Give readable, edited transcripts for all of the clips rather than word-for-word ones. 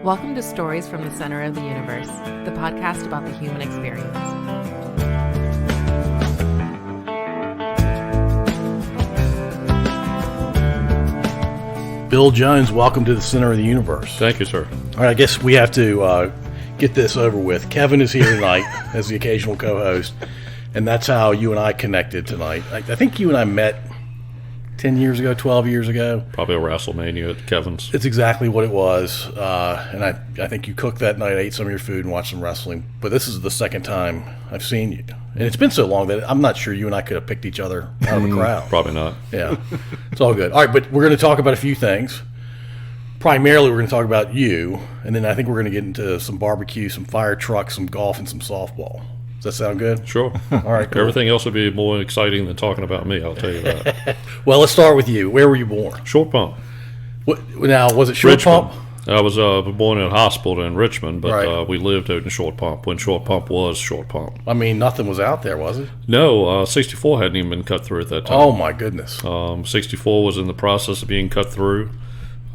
Welcome to Stories from the Center of the Universe, the podcast about the human experience. Bill Jones, welcome to the Center of the Universe. Thank you, sir. All right, I guess we have to get this over with. Kevin is here tonight as the occasional co-host, and that's how you and I connected tonight. I think you and I met 10 years ago, 12 years ago. Probably a WrestleMania at Kevin's. It's exactly what it was, and I think you cooked that night, ate some of your food, and watched some wrestling. But this is the second time I've seen you. And it's been so long that I'm not sure you and I could have picked each other out of the crowd. Probably not. Yeah, it's all good. All right, but we're going to talk about a few things. Primarily, we're going to talk about you, and then I think we're going to get into some barbecue, some fire trucks, some golf, and some softball. Does that sound good? Sure. All right, cool. Everything else would be more exciting than talking about me, I'll tell you that. Well, let's start with you. Where were you born? Shortpump. Now, was it Shortpump? I was born in a hospital in Richmond, but Right. we lived out in Shortpump when Shortpump was Shortpump. I mean, nothing was out there, was it? No, 64 hadn't even been cut through at that time. Oh, my goodness. 64 was in the process of being cut through,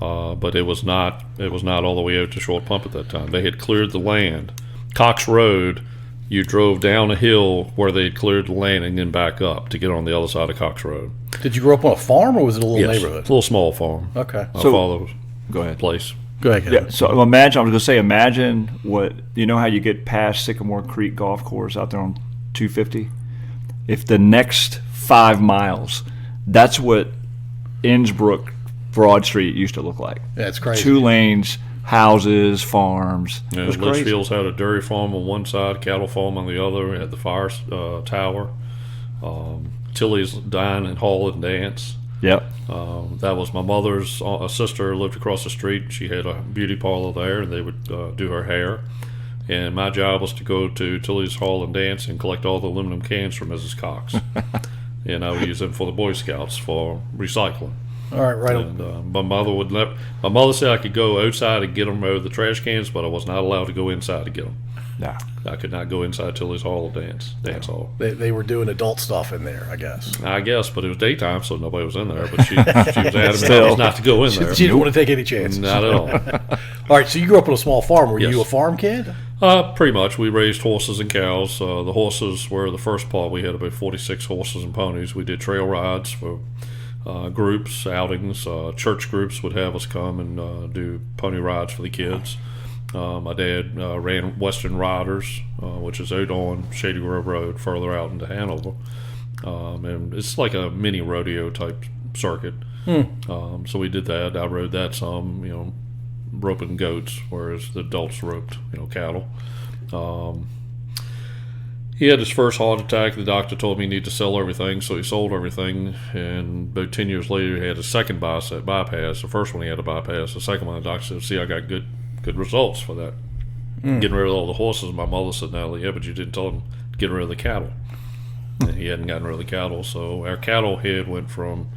but it was not all the way out to Shortpump at that time. They had cleared the land. Cox Road, you drove down a hill where they had cleared the land and then back up to get on the other side of Cox Road. Did you grow up on a farm, or was it a little Yes, neighborhood? a little small farm. Okay. My So- father's Go ahead. place. Go ahead, Kevin. Yeah, so imagine what, you know how you get past Sycamore Creek Golf Course out there on 250? If the next 5 miles, that's what Innsbrook Broad Street used to look like. Yeah, it's crazy. 2 lanes, houses, farms. Yeah, It was crazy. Litchfield's had a dairy farm on one side, cattle farm on the other. We had the fire tower. Tilly's Dine and Hall and Dance. Yep. That was my mother's sister lived across the street. She had a beauty parlor there, and they would do her hair. And my job was to go to Tilly's Hall and Dance and collect all the aluminum cans from Mrs. Cox. And I would use them for the Boy Scouts for recycling. All right, right. And my mother would let. My mother said I could go outside and get them out of the trash cans, but I was not allowed to go inside to get them. Nah. I could not go inside Tilly's Hall of Dance hall. They were doing adult stuff in there, I guess. I guess, but it was daytime, so nobody was in there. But she was adamant I was not to go in there. She didn't want to take any chances. Not at all. All right, so you grew up on a small farm. Were Yes. you a farm kid? Pretty much. We raised horses and cows. The horses were the first part. We had about 46 horses and ponies. We did trail rides for groups, outings. Church groups would have us come and do pony rides for the kids. My dad ran Western Riders, which is out on Shady Grove Road, further out into Hanover. And it's like a mini rodeo type circuit. So we did that. I rode that some, roping goats, whereas the adults roped, cattle. He had his first heart attack. The doctor told me he needed to sell everything, so he sold everything. And about 10 years later, he had his second bypass. The first one he had a bypass. The second one, the doctor said, "See, I got good results for that. Getting rid of all the horses." My mother said, "Natalie, yeah, but you didn't tell him to get rid of the cattle." And he hadn't gotten rid of the cattle, so our cattle head went from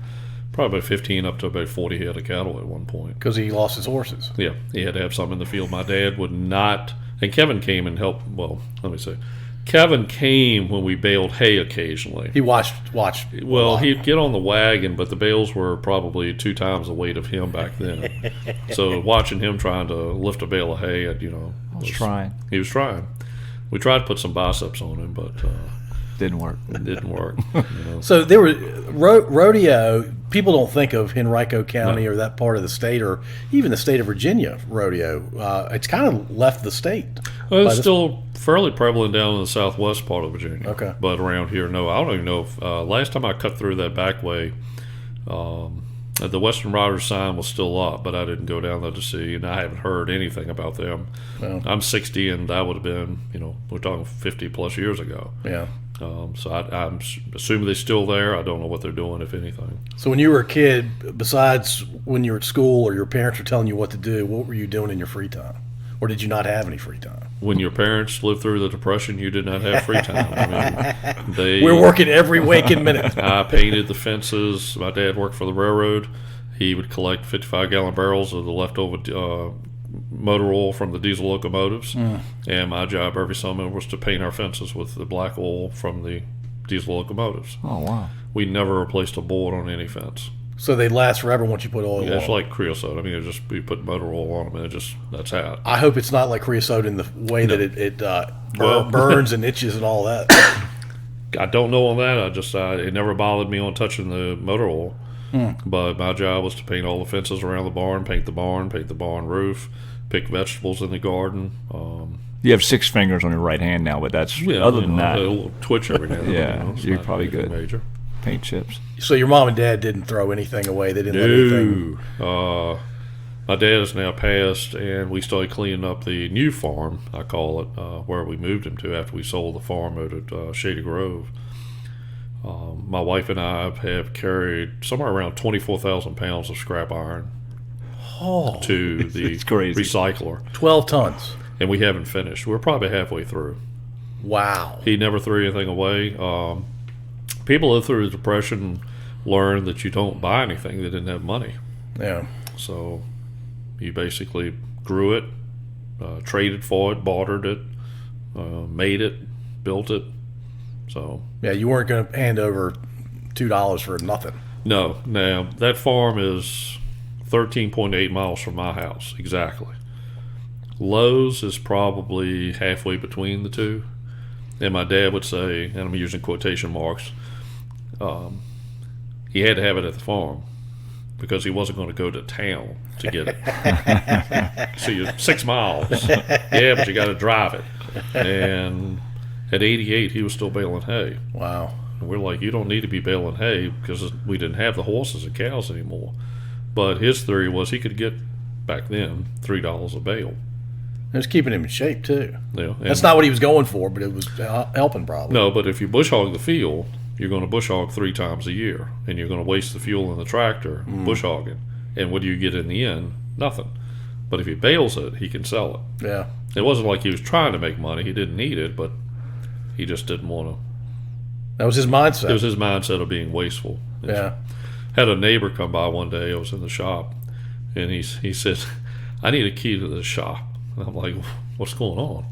probably about 15 up to about 40 head of cattle at one point. Because he lost his horses. Yeah, he had to have some in the field. My dad would not, and Kevin came and helped. Well, let me say, Kevin came when we baled hay occasionally. He watched. Well, he'd get on the wagon, but the bales were probably 2 times the weight of him back then. So watching him trying to lift a bale of hay, was trying. He was trying. We tried to put some biceps on him, but Didn't work. it didn't work. So there were rodeo. People don't think of Henrico County or that part of the state, or even the state of Virginia rodeo. It's kind of left the state. Well, it's still fairly prevalent down in the southwest part of Virginia. Okay. But around here, no. I don't even know if last time I cut through that back way, the Western Riders sign was still up, but I didn't go down there to see, and I haven't heard anything about them. Well. I'm 60, and that would have been, we're talking 50 plus years ago. Yeah. So I'm assuming they're still there. I don't know what they're doing, if anything. So when you were a kid, besides when you were at school or your parents were telling you what to do, what were you doing in your free time? Or did you not have any free time? When your parents lived through the Depression, you did not have free time. We're working every waking minute. I painted the fences. My dad worked for the railroad. He would collect 55-gallon barrels of the leftover motor oil from the diesel locomotives. And my job every summer was to paint our fences with the black oil from the diesel locomotives. Oh, wow. We never replaced a board on any fence. So they last forever once you put oil on It's them. like creosote. I mean, you put motor oil on them, and that's how. I hope it's not like creosote in the way that it Well- burns and itches and all that. I don't know on that. It never bothered me on touching the motor oil. But my job was to paint all the fences around the barn, paint the barn roof, pick vegetables in the garden. You have 6 fingers on your right hand now, but that's other than that, it'll twitch every now and then. Yeah, It's you're not probably anything good. Major. paint chips. So your mom and dad didn't throw anything away. They didn't let anything. My dad is now passed, and we started cleaning up the new farm, I call it, where we moved him to after we sold the farm out at Shady Grove. My wife and I have carried somewhere around 24,000 pounds of scrap iron to the It's crazy. recycler, 12 tons. and we haven't finished. We're probably halfway through. Wow. He never threw anything away. People who through the Depression learned that you don't buy anything that didn't have money. Yeah. So you basically grew it, traded for it, bartered it, made it, built it. So Yeah, you weren't going to hand over $2 for nothing. no. Now that farm is 13.8 miles from my house exactly. Lowe's is probably halfway between the two, and my dad would say, and I'm using quotation marks, he had to have it at the farm because he wasn't going to go to town to get it. So you're 6 miles. Yeah, but you got to drive it. And at 88, he was still baling hay. Wow. And we're like, you don't need to be baling hay because we didn't have the horses and cows anymore. But his theory was he could get, back then, $3 a bale. It was keeping him in shape, too. Yeah, That's not what he was going for, but it was helping probably. No, but if you bush hog the field, you're going to bush hog 3 times a year, and you're going to waste the fuel in the tractor bush hogging. And what do you get in the end? Nothing. But if he bales it, he can sell it. Yeah. It wasn't like he was trying to make money. He didn't need it, but he just didn't want to. That was his mindset. It was his mindset of being wasteful. Yeah. Had a neighbor come by one day. I was in the shop, and he said, "I need a key to the shop." And I'm like, "What's going on?"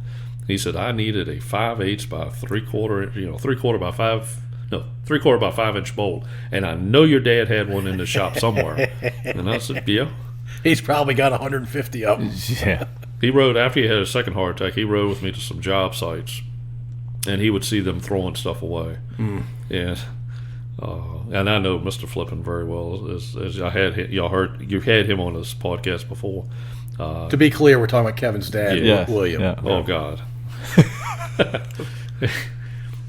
He said, "I needed a 5/8 by 3/4, 3/4 by 5, no, 3/4 by 5 inch bolt, and I know your dad had one in the shop somewhere." And I said, "Yeah." He's probably got 150 of them. Yeah. He rode after he had a second heart attack. He rode with me to some job sites, and he would see them throwing stuff away. And I know Mr. Flippin very well. As I had y'all heard, you had him on this podcast before. To be clear, we're talking about Kevin's dad, Yeah. William. Yeah. Oh God.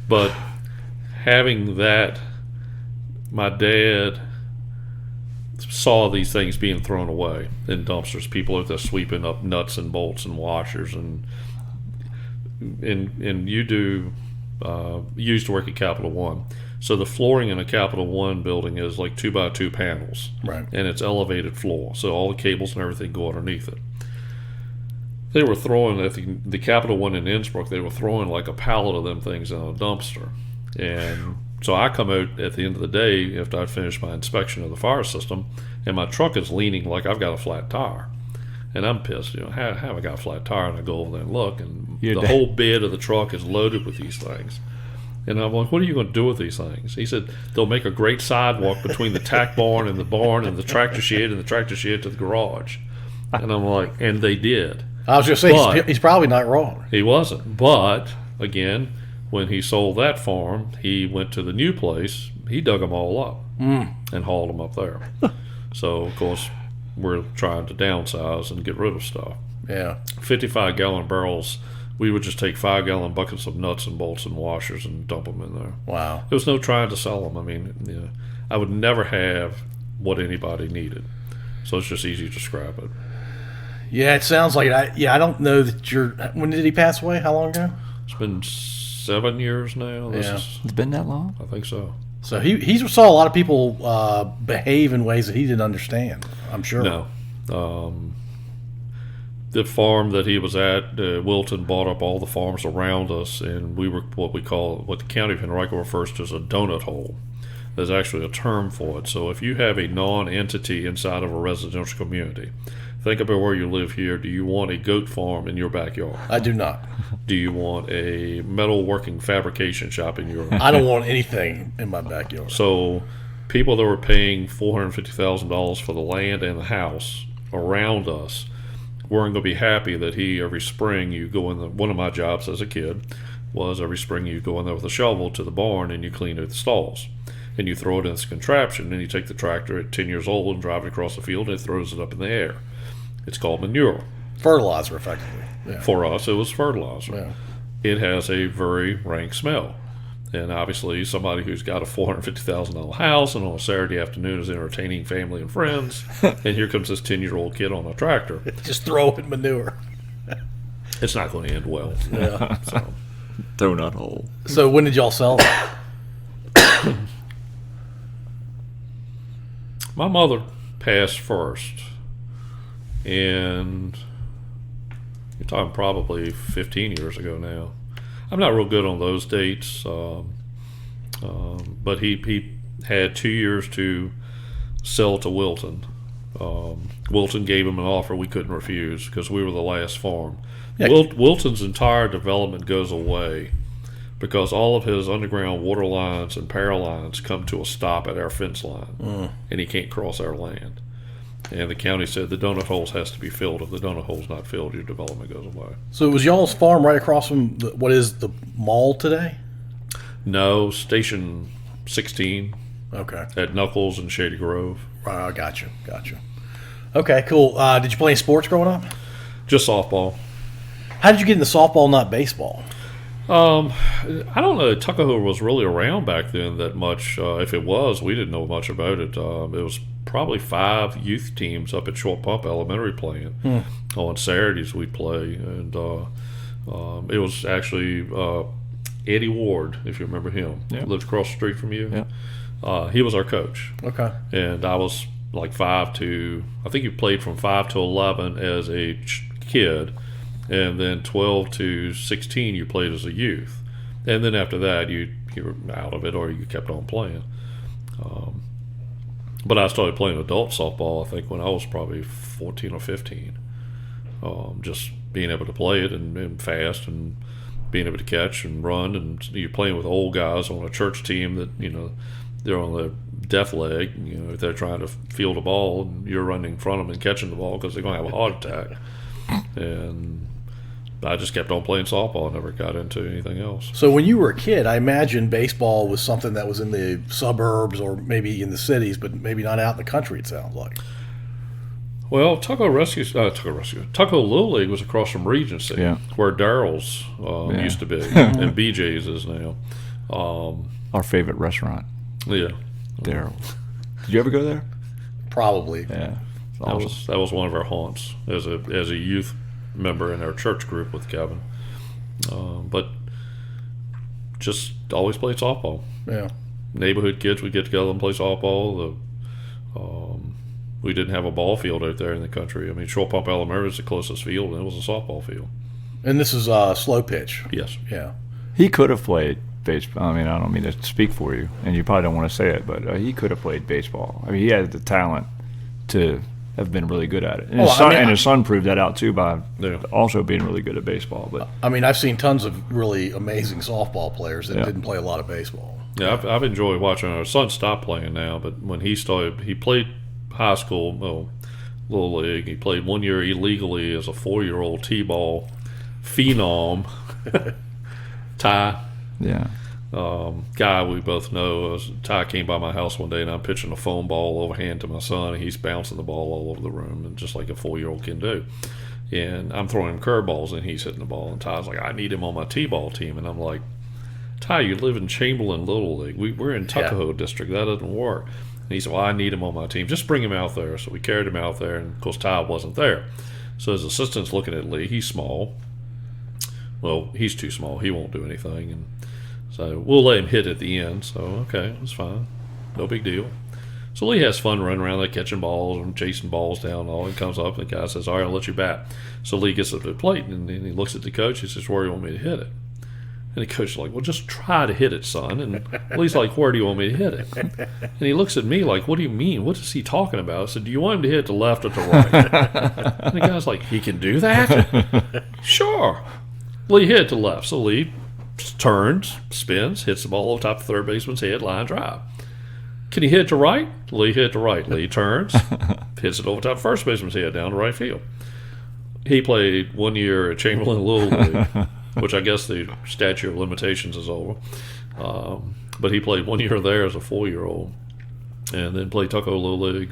But having that, my dad saw these things being thrown away in dumpsters. People out there sweeping up nuts and bolts and washers, and you used to work at Capital One. So the flooring in a Capital One building is like 2x2 panels, Right. and it's elevated floor, so all the cables and everything go underneath it. They were throwing at the Capital One in Innsbruck. They were throwing like a pallet of them things in a dumpster, and so I come out at the end of the day after I'd finished my inspection of the fire system, and my truck is leaning like I've got a flat tire, and I'm pissed. How have I got a flat tire? And I go over there and look, and the whole bed of the truck is loaded with these things. And I'm like, what are you going to do with these things? He said, they'll make a great sidewalk between the tack barn and the tractor shed and the tractor shed to the garage. And I'm like, and they did. I was going to say, But- he's probably not wrong. He wasn't. But, again, when he sold that farm, he went to the new place. He dug them all up and hauled them up there. So, of course, we're trying to downsize and get rid of stuff. Yeah. 55-gallon barrels. We would just take 5-gallon buckets of nuts and bolts and washers and dump them in there. Wow. There was no trying to sell them. I mean, I would never have what anybody needed. So it's just easy to scrap it. Yeah, it sounds like it. I don't know that you're. When did he pass away? How long ago? It's been 7 years now. Yeah. It's been that long? I think so. So he saw a lot of people behave in ways that he didn't understand, I'm sure. No. The farm that he was at, Wilton bought up all the farms around us, and we were what the county of Henrico refers to as a donut hole. There's actually a term for it. So if you have a non-entity inside of a residential community, think about where you live here. Do you want a goat farm in your backyard? I do not. Do you want a metalworking fabrication shop in your I don't want anything in my backyard. So people that were paying $450,000 for the land and the house around us weren't going to be happy that every spring you go in one of my jobs as a kid was every spring you go in there with a shovel to the barn and you clean out the stalls. And you throw it in this contraption, and you take the tractor at 10 years old and drive it across the field, and it throws it up in the air. It's called manure. Fertilizer, effectively. Yeah. For us, it was fertilizer. Yeah. It has a very rank smell. And obviously, somebody who's got a $450,000 house and on a Saturday afternoon is entertaining family and friends, and here comes this 10-year-old kid on a tractor. Just throw in manure. It's not going to end well. Yeah. So, Donut hole. So when did y'all sell that? my mother passed first, and you're talking probably 15 years ago now. I'm not real good on those dates, but he had 2 years to sell to Wilton. Wilton gave him an offer we couldn't refuse because we were the last farm. Yeah. Wilton's entire development goes away because all of his underground water lines and power lines come to a stop at our fence line, and he can't cross our land. And the county said the donut holes has to be filled. If the donut hole's not filled, your development goes away. So it was y'all's farm right across from what is the mall today? No, Station 16 Okay. at Knuckles and Shady Grove. Gotcha. Okay, cool. Did you play any sports growing up? Just softball. How did you get into softball, not baseball? I don't know. Tuckahoe was really around back then that much. If it was, we didn't know much about it. It was probably 5 youth teams up at Shortpump Elementary playing. On Saturdays we'd play, and it was actually Eddie Ward, if you remember him. Yeah. Lived across the street from you. Yeah. He was our coach. Okay. And I was like I think you played from 5 to 11 as a kid, and then 12 to 16 you played as a youth, and then after that you were out of it or you kept on playing. But I started playing adult softball I think when I was probably 14 or 15. Just being able to play it and fast and being able to catch and run, and you're playing with old guys on a church team that they're on the death leg. If they're trying to field a ball and you're running in front of them and catching the ball because they're going to have a heart attack. And I just kept on playing softball. I never got into anything else. So when you were a kid, I imagine baseball was something that was in the suburbs or maybe in the cities, but maybe not out in the country, it sounds like. Well, Tuckahoe Little League was across from Regency, where Daryl's used to be, and BJ's is now. Our favorite restaurant, Yeah, Daryl's. Did you ever go there? Probably. Yeah. It's awesome. that was one of our haunts as a youth member in our church group with Kevin. But just always played softball. Yeah. Neighborhood kids would get together and play softball. We didn't have a ball field out there in the country. I mean, Shortpump Elementary was the closest field, and it was a softball field. And this is slow pitch. Yes. Yeah. He could have played baseball. I mean, I don't mean to speak for you, and you probably don't want to say it, but he could have played baseball. I mean, he had the talent to have been really good at it. And, his son proved that out, too, by also being really good at baseball. But I mean, I've seen tons of really amazing softball players that didn't play a lot of baseball. Yeah, I've enjoyed watching. Our son stopped playing now, but when he started, he played high school, Little League. He played 1 year illegally as a 4-year-old T-ball phenom. Ty. Yeah. Guy we both know. Ty came by my house one day, and I'm pitching a foam ball overhand to my son, and he's bouncing the ball all over the room, and just like a 4-year-old can do. And I'm throwing him curveballs, and he's hitting the ball. And Ty's like, I need him on my T-ball team. And I'm like, Ty, you live in Chamberlain Little League. We're in Tuckahoe District. That doesn't work. And he said, well, I need him on my team. Just bring him out there. So we carried him out there, and, of course, Ty wasn't there. So his assistant's looking at Lee. He's small. Well, he's too small. He won't do anything. And so we'll let him hit at the end. So, okay, that's fine. No big deal. So Lee has fun running around there catching balls and chasing balls down and all. He comes up, and the guy says, all right, I'll let you bat. So Lee gets up to the plate, and then he looks at the coach. He says, where do you want me to hit it? And the coach is like, well, just try to hit it, son. And Lee's like, where do you want me to hit it? And he looks at me like, what do you mean? What is he talking about? I said, do you want him to hit the left or the right? And the guy's like, he can do that? Sure. Lee hit to left. So Lee turns, spins, hits the ball over top of third baseman's head, line drive. Can he hit to right? Lee hit to right. Lee turns, hits it over top first baseman's head down to right field. He played 1 year at Chamberlain Little League, which I guess the statute of limitations is over. But he played 1 year there as a 4-year-old, and then played Tuckahoe Little League.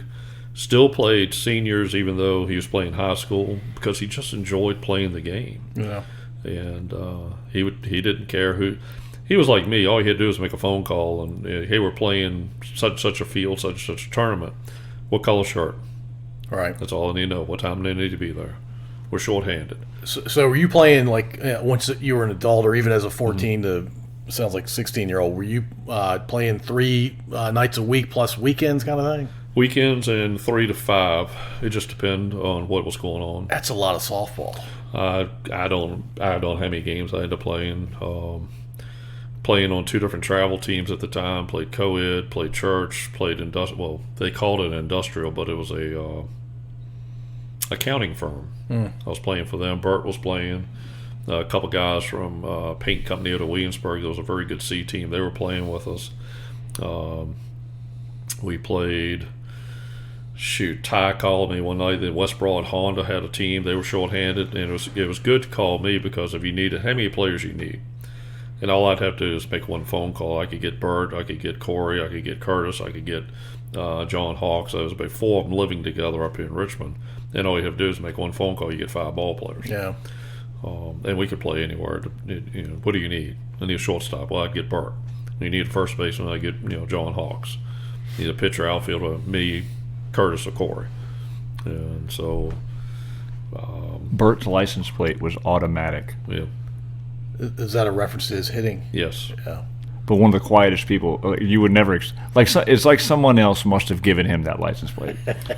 Still played seniors even though he was playing high school because he just enjoyed playing the game. Yeah. And he didn't care who. He was like me. All he had to do was make a phone call, and hey, we're playing such a field, such a tournament. What color shirt? All right. That's all I need to know. What time they need to be there. We're shorthanded. So were you playing like once you were an adult, or even as a 14 to sounds like 16-year-old? Were you playing 3 nights a week plus weekends kind of thing? Weekends and 3 to 5. It just depended on what was going on. That's a lot of softball. I don't have any games I had to play in. Playing on 2 different travel teams at the time. Played co-ed, played church, played industrial. Well, they called it industrial, but it was a accounting firm. I was playing for them. Bert was playing. A couple guys from paint company out of Williamsburg. There was a very good C team. They were playing with us. We played. Ty called me one night. The West Broad Honda had a team. They were shorthanded, and it was good to call me because if you needed, how many players you need, and all I'd have to do is make one phone call. I could get Bert, I could get Corey, I could get Curtis, I could get John Hawks. There was about 4 of them living together up here in Richmond, and all you have to do is make one phone call. You get 5 ball players. Yeah. And we could play anywhere. What do you need? I need a shortstop. Well, I'd get Bert. You need a first baseman. I get John Hawks. You need a pitcher, outfielder. Me, Curtis, or Corey. And so Bert's license plate was automatic. Yeah. Is that a reference to his hitting? Yes. Yeah. But one of the quietest people, you would never it's like someone else must have given him that license plate.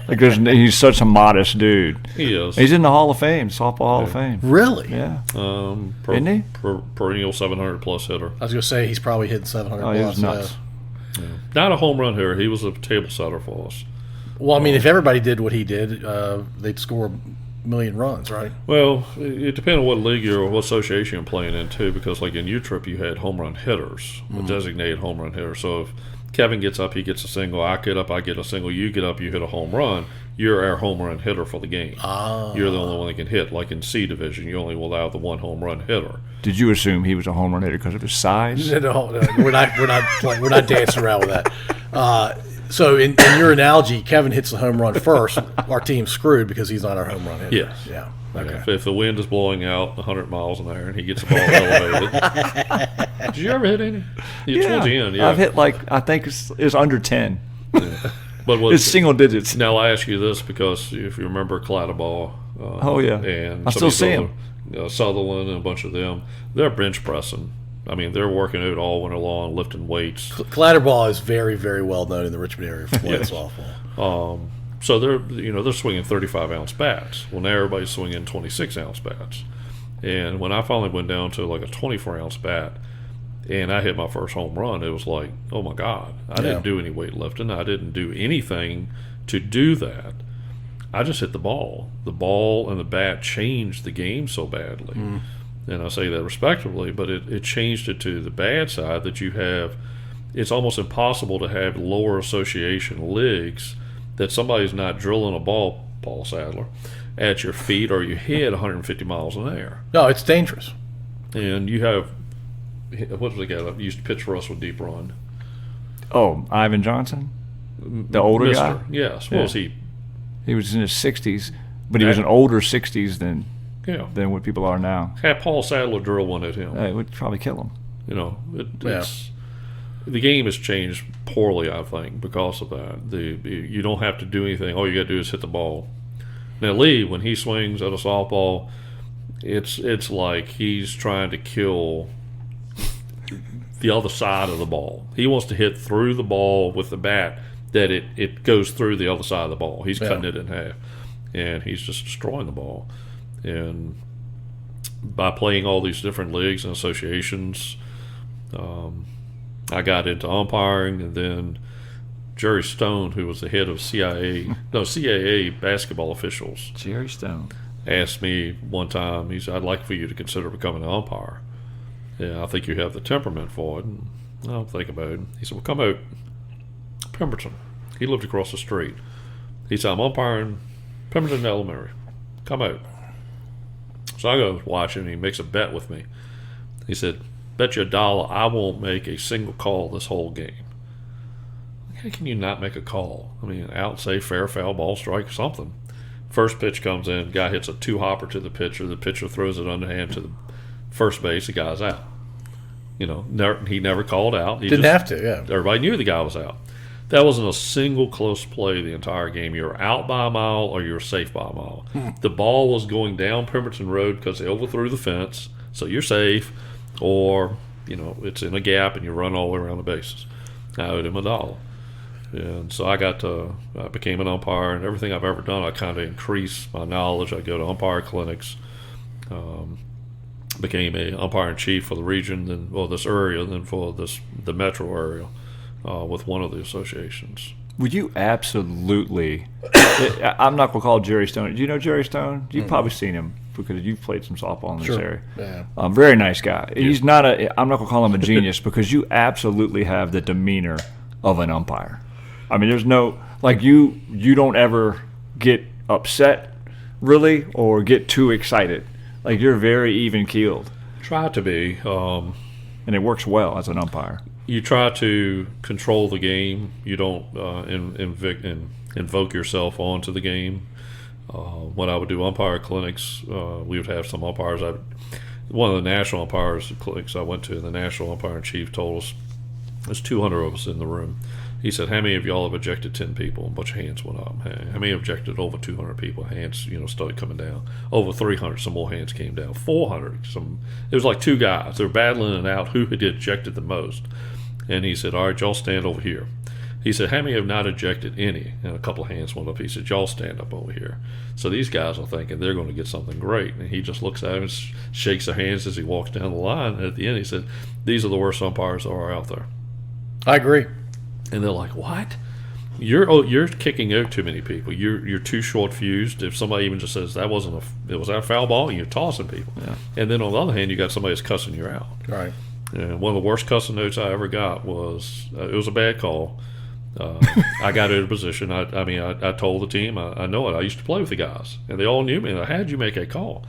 He's such a modest dude. He is. He's in the Hall of Fame, softball Hall of Fame. Really? Yeah. Isn't he? Perennial 700 plus hitter. I was going to say he's probably hitting 700 Oh, plus. he was nuts. Yeah. Not a home run hitter. He was a table setter for us. Well, I mean, if everybody did what he did, they'd score a million runs, right? Well, it depends on what league or what association you're playing in, too, because like in UTRIP, you had home run hitters, a designated home run hitter. So if Kevin gets up, he gets a single. I get up, I get a single. You get up, you hit a home run. You're our home run hitter for the game. You're the only one that can hit. Like in C division, you only allow the 1 home run hitter. Did you assume he was a home run hitter because of his size? No, we're not dancing around with that. So in your analogy, Kevin hits the home run first. Our team's screwed because he's not our home run hitter. Yes. Yeah. Okay. If the wind is blowing out 100 miles an hour and he gets the ball elevated. Did you ever hit any? Towards the end, yeah. I've hit I think it's under 10. Yeah. But It's single digits. Now I ask you this because if you remember Clatterball, Oh yeah, and I still see him. Sutherland and a bunch of them, they're bench pressing. I mean, they're working out all winter long, lifting weights. Clatterball is very, very well known in the Richmond area for playing softball. So they're swinging 35-ounce bats. Well, now everybody's swinging 26-ounce bats. And when I finally went down to like a 24-ounce bat, and I hit my first home run, it was like, oh my God! I didn't do any weightlifting. I didn't do anything to do that. I just hit the ball. The ball and the bat changed the game so badly. And I say that respectively, but it changed it to the bad side that you have. It's almost impossible to have lower association leagues that somebody's not drilling a ball, Paul Sadler, at your feet or your head 150 miles an hour. No, it's dangerous. And you have, what was the guy that used to pitch for us with Deep Run? Oh, Ivan Johnson, the older guy. Yes. Yeah. What was he? He was in his 60s, but he was an older 60s than what people are now. Have Paul Sadler drill one at him. It would probably kill him. It's the game has changed poorly, I think, because of that. You don't have to do anything. All you got to do is hit the ball. Now Lee, when he swings at a softball, it's like he's trying to kill the other side of the ball. He wants to hit through the ball with the bat that it goes through the other side of the ball. He's cutting it in half, and he's just destroying the ball. And by playing all these different leagues and associations, I got into umpiring, and then Jerry Stone, who was the head of CAA basketball officials, Jerry Stone, asked me one time, he said, I'd like for you to consider becoming an umpire. Yeah, I think you have the temperament for it. And I'll think about it. He said, well, come out, Pemberton. He lived across the street. He said, I'm umpiring Pemberton Elementary. Come out. So I go watch him, and he makes a bet with me. He said, bet you $1 I won't make a single call this whole game. How can you not make a call? I mean, out, say, fair, foul, ball, strike, something. First pitch comes in, guy hits a 2-hopper to the pitcher throws it underhand to the first base, the guy's out. You know, he never called out. He Didn't have to, yeah. Everybody knew the guy was out. That wasn't a single close play the entire game. You were out by a mile or you were safe by a mile. The ball was going down Pemberton Road because they overthrew the fence, so you're safe, or, you know, it's in a gap and you run all the way around the bases. I owed him $1. And so I became an umpire, and everything I've ever done, I kind of increased my knowledge. I go to umpire clinics, became a umpire-in-chief for the region, this area, then for the metro area with one of the associations. Would you absolutely I'm not going to call Jerry Stone. Do you know Jerry Stone? You've probably seen him because you've played some softball in this area. Yeah. Very nice guy. Yeah. He's not I'm not going to call him a genius because you absolutely have the demeanor of an umpire. I mean, there's no, like, you don't ever get upset, really, or get too excited. Like, you're very even-keeled. Try to be. And it works well as an umpire. You try to control the game. You don't invoke yourself onto the game. When I would do umpire clinics, we would have some umpires. One of the national umpires clinics I went to, the national umpire-in-chief told us, there's 200 of us in the room. He said, how many of y'all have ejected 10 people? A bunch of hands went up. How many objected over 200 people? Hands, started coming down. Over 300, some more hands came down. 400, it was like 2 guys. They were battling it out who had ejected the most. And he said, all right, y'all stand over here. He said, how many have not ejected any? And a couple of hands went up. He said, y'all stand up over here. So these guys are thinking they're going to get something great. And he just looks at them and shakes their hands as he walks down the line. And at the end, he said, these are the worst umpires that are out there. I agree. And they're like, what? You're kicking out too many people. You're too short fused. If somebody even just says it was that a foul ball, you're tossing people. Yeah. And then on the other hand, you got somebody that's cussing you out. Right. And one of the worst cussing notes I ever got was it was a bad call. I got out of position. I told the team, I know it. I used to play with the guys, and they all knew me. Like, how did you make that call?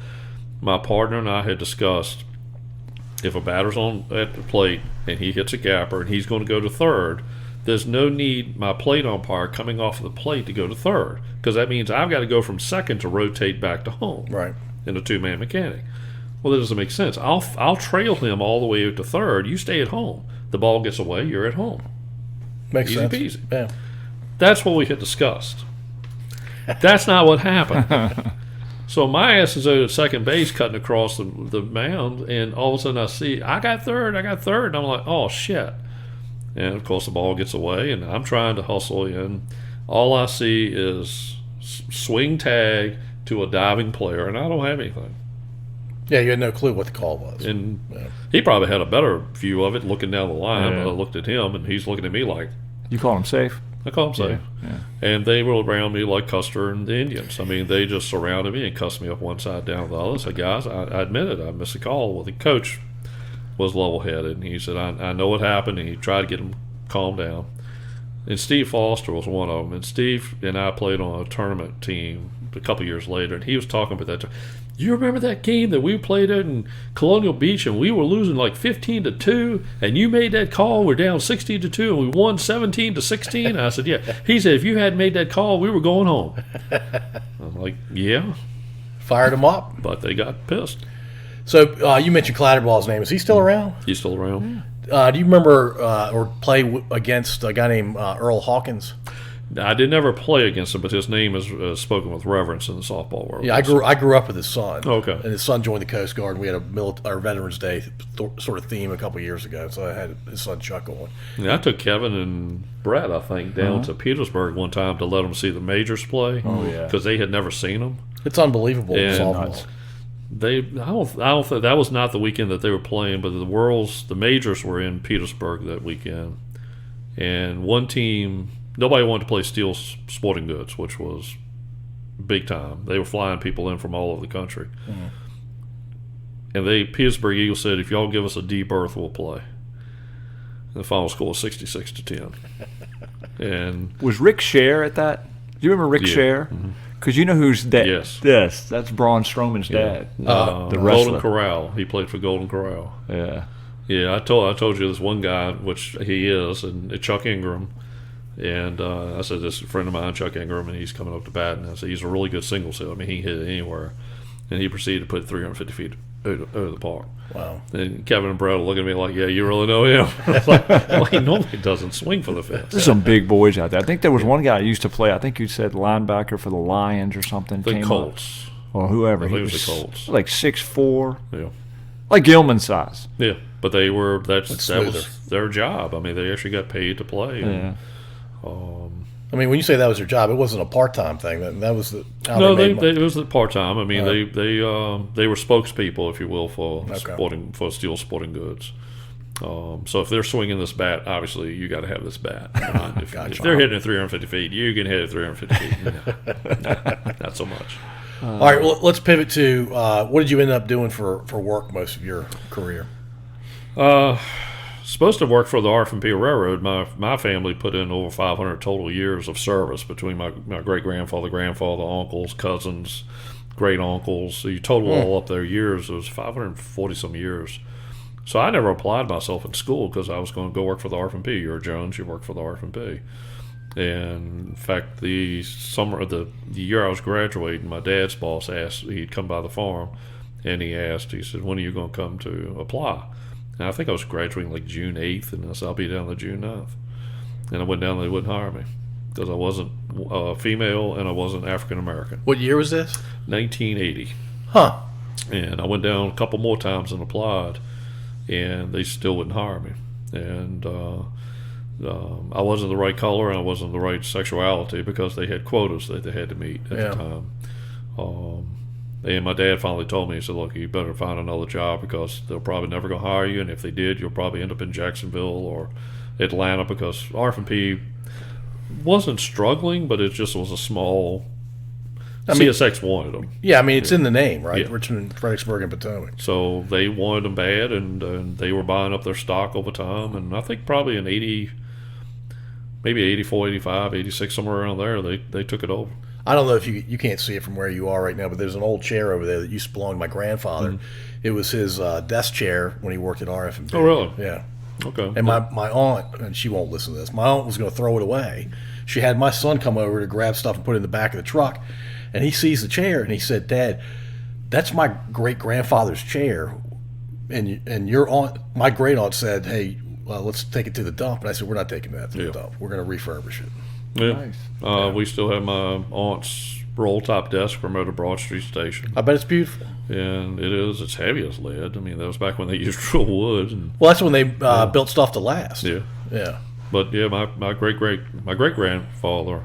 My partner and I had discussed if a batter's at the plate and he hits a gapper and he's going to go to third, there's no need my plate umpire coming off of the plate to go to third, because that means I've got to go from second to rotate back to home. Right. In a 2-man mechanic. Well, that doesn't make sense. I'll trail him all the way out to third. You stay at home. The ball gets away. You're at home. Makes Easy sense. peasy. Yeah. That's what we had discussed. That's not what happened. So my ass is at second base cutting across the mound, and all of a sudden I see, I got third. And I'm like, oh, shit. And, of course, the ball gets away, and I'm trying to hustle in. All I see is swing tag to a diving player, and I don't have anything. Yeah, you had no clue what the call was. And he probably had a better view of it looking down the line, but I looked at him, and he's looking at me like... You call him safe? I call him safe. Yeah. And they were around me like Custer and the Indians. I mean, they just surrounded me and cussed me up one side, down the other. I said, guys, I admit it. I missed a call. Well, the coach was level-headed, and he said, I know what happened, and he tried to get him calmed down. And Steve Foster was one of them. And Steve and I played on a tournament team a couple years later, and he was talking about that. You remember that game that we played in Colonial Beach, and we were losing like 15-2, and you made that call? We're down 16-2, and we won 17-16. I said, yeah. He said, if you hadn't made that call, we were going home. I'm like, yeah. Fired him up. But they got pissed. So you mentioned Clatterball's name. Is he still around? He's still around. Do you remember or play against a guy named Earl Hawkins? I did never play against him, but his name is spoken with reverence in the softball world. Yeah, I grew up with his son. Okay. And his son joined the Coast Guard, and we had a Veterans Day sort of theme a couple of years ago, so I had his son Chuck on. Yeah, I took Kevin and Brett, I think, down to Petersburg one time to let them see the majors play. Oh, yeah. Because they had never seen them. It's unbelievable. And softball. I don't think that was not the weekend that they were playing, but the majors were in Petersburg that weekend, and one team, nobody wanted to play Steel Sporting Goods, which was big time. They were flying people in from all over the country, and Petersburg Eagles said, if y'all give us a deep berth, we'll play. The final score was 66-10. And Was Rick Scher at that? Do you remember Rick Scher? Because you know who's dad. Yes. Yes, that's Braun Strowman's dad. The wrestler. Golden Corral. He played for Golden Corral. Yeah. Yeah, I told you this one guy, which he is, and Chuck Ingram. And I said, this is a friend of mine, Chuck Ingram, and he's coming up to bat. And I said, he's a really good singles hitter. I mean, he can hit it anywhere. And he proceeded to put it 350 feet over the park. Wow. And Kevin and Brett look at me like, yeah, you really know him? I was like, well, he normally doesn't swing for the fence. There's some big boys out there. I think there was one guy who used to play, I think you said linebacker for the Lions or something. The Colts. Or whoever. I think it was the Colts. Like 6'4". Yeah. Like Gilman size. Yeah, but they were, that smoother. was their job. I mean, they actually got paid to play. And, I mean, when you say that was their job, it wasn't a part-time thing. That was how no, they made money. it was part time. I mean, they were spokespeople, if you will, for Steel Sporting Goods. So if they're swinging this bat, obviously you got to have this bat. If they're hitting it 350 feet, you can hit it 350 feet. Not so much. All right, well, let's pivot to what did you end up doing for work most of your career? Supposed to work for the R&P Railroad. My family put in over 500 total years of service between my great-grandfather, grandfather, uncles, cousins, great-uncles. So you total all up their years, it was 540-some years. So I never applied myself in school because I was going to go work for the R&P. You're Jones, you work for the R&P. And in fact, the year I was graduating, my dad's boss asked, he'd come by the farm, and he said, when are you going to come to apply? And I think I was graduating like June 8th, and I said, I'll be down there June 9th. And I went down, they wouldn't hire me because I wasn't female and I wasn't African-American. What year was this? 1980. Huh. And I went down a couple more times and applied, and they still wouldn't hire me. And I wasn't the right color and I wasn't the right sexuality because they had quotas that they had to meet at the time. And my dad finally told me, he said, look, you better find another job because they're probably never going to hire you, and if they did, you'll probably end up in Jacksonville or Atlanta because R&P wasn't struggling, but it just was a small... CSX wanted them. Yeah, I mean, it's in the name, right? Yeah. Richmond, Fredericksburg, and Potomac. So they wanted them bad, and they were buying up their stock over time, and I think probably in 80, maybe 84, 85, 86, somewhere around there, they took it over. I don't know if you can't see it from where you are right now, but there's an old chair over there that used to belong to my grandfather. Mm-hmm. It was his desk chair when he worked at RF&B. Oh, really? Yeah. Okay. And my aunt, and she won't listen to this, my aunt was going to throw it away. She had my son come over to grab stuff and put it in the back of the truck, and he sees the chair, and he said, Dad, that's my great-grandfather's chair. And your aunt, my great-aunt said, hey, let's take it to the dump. And I said, we're not taking that to the dump. We're going to refurbish it. Yeah. Nice. We still have my aunt's roll-top desk from at Broad Street Station. I bet it's beautiful. And it is. It's heavy as lead. I mean, that was back when they used real wood. Well, that's when they built stuff to last. Yeah. Yeah. But, yeah, my great-grandfather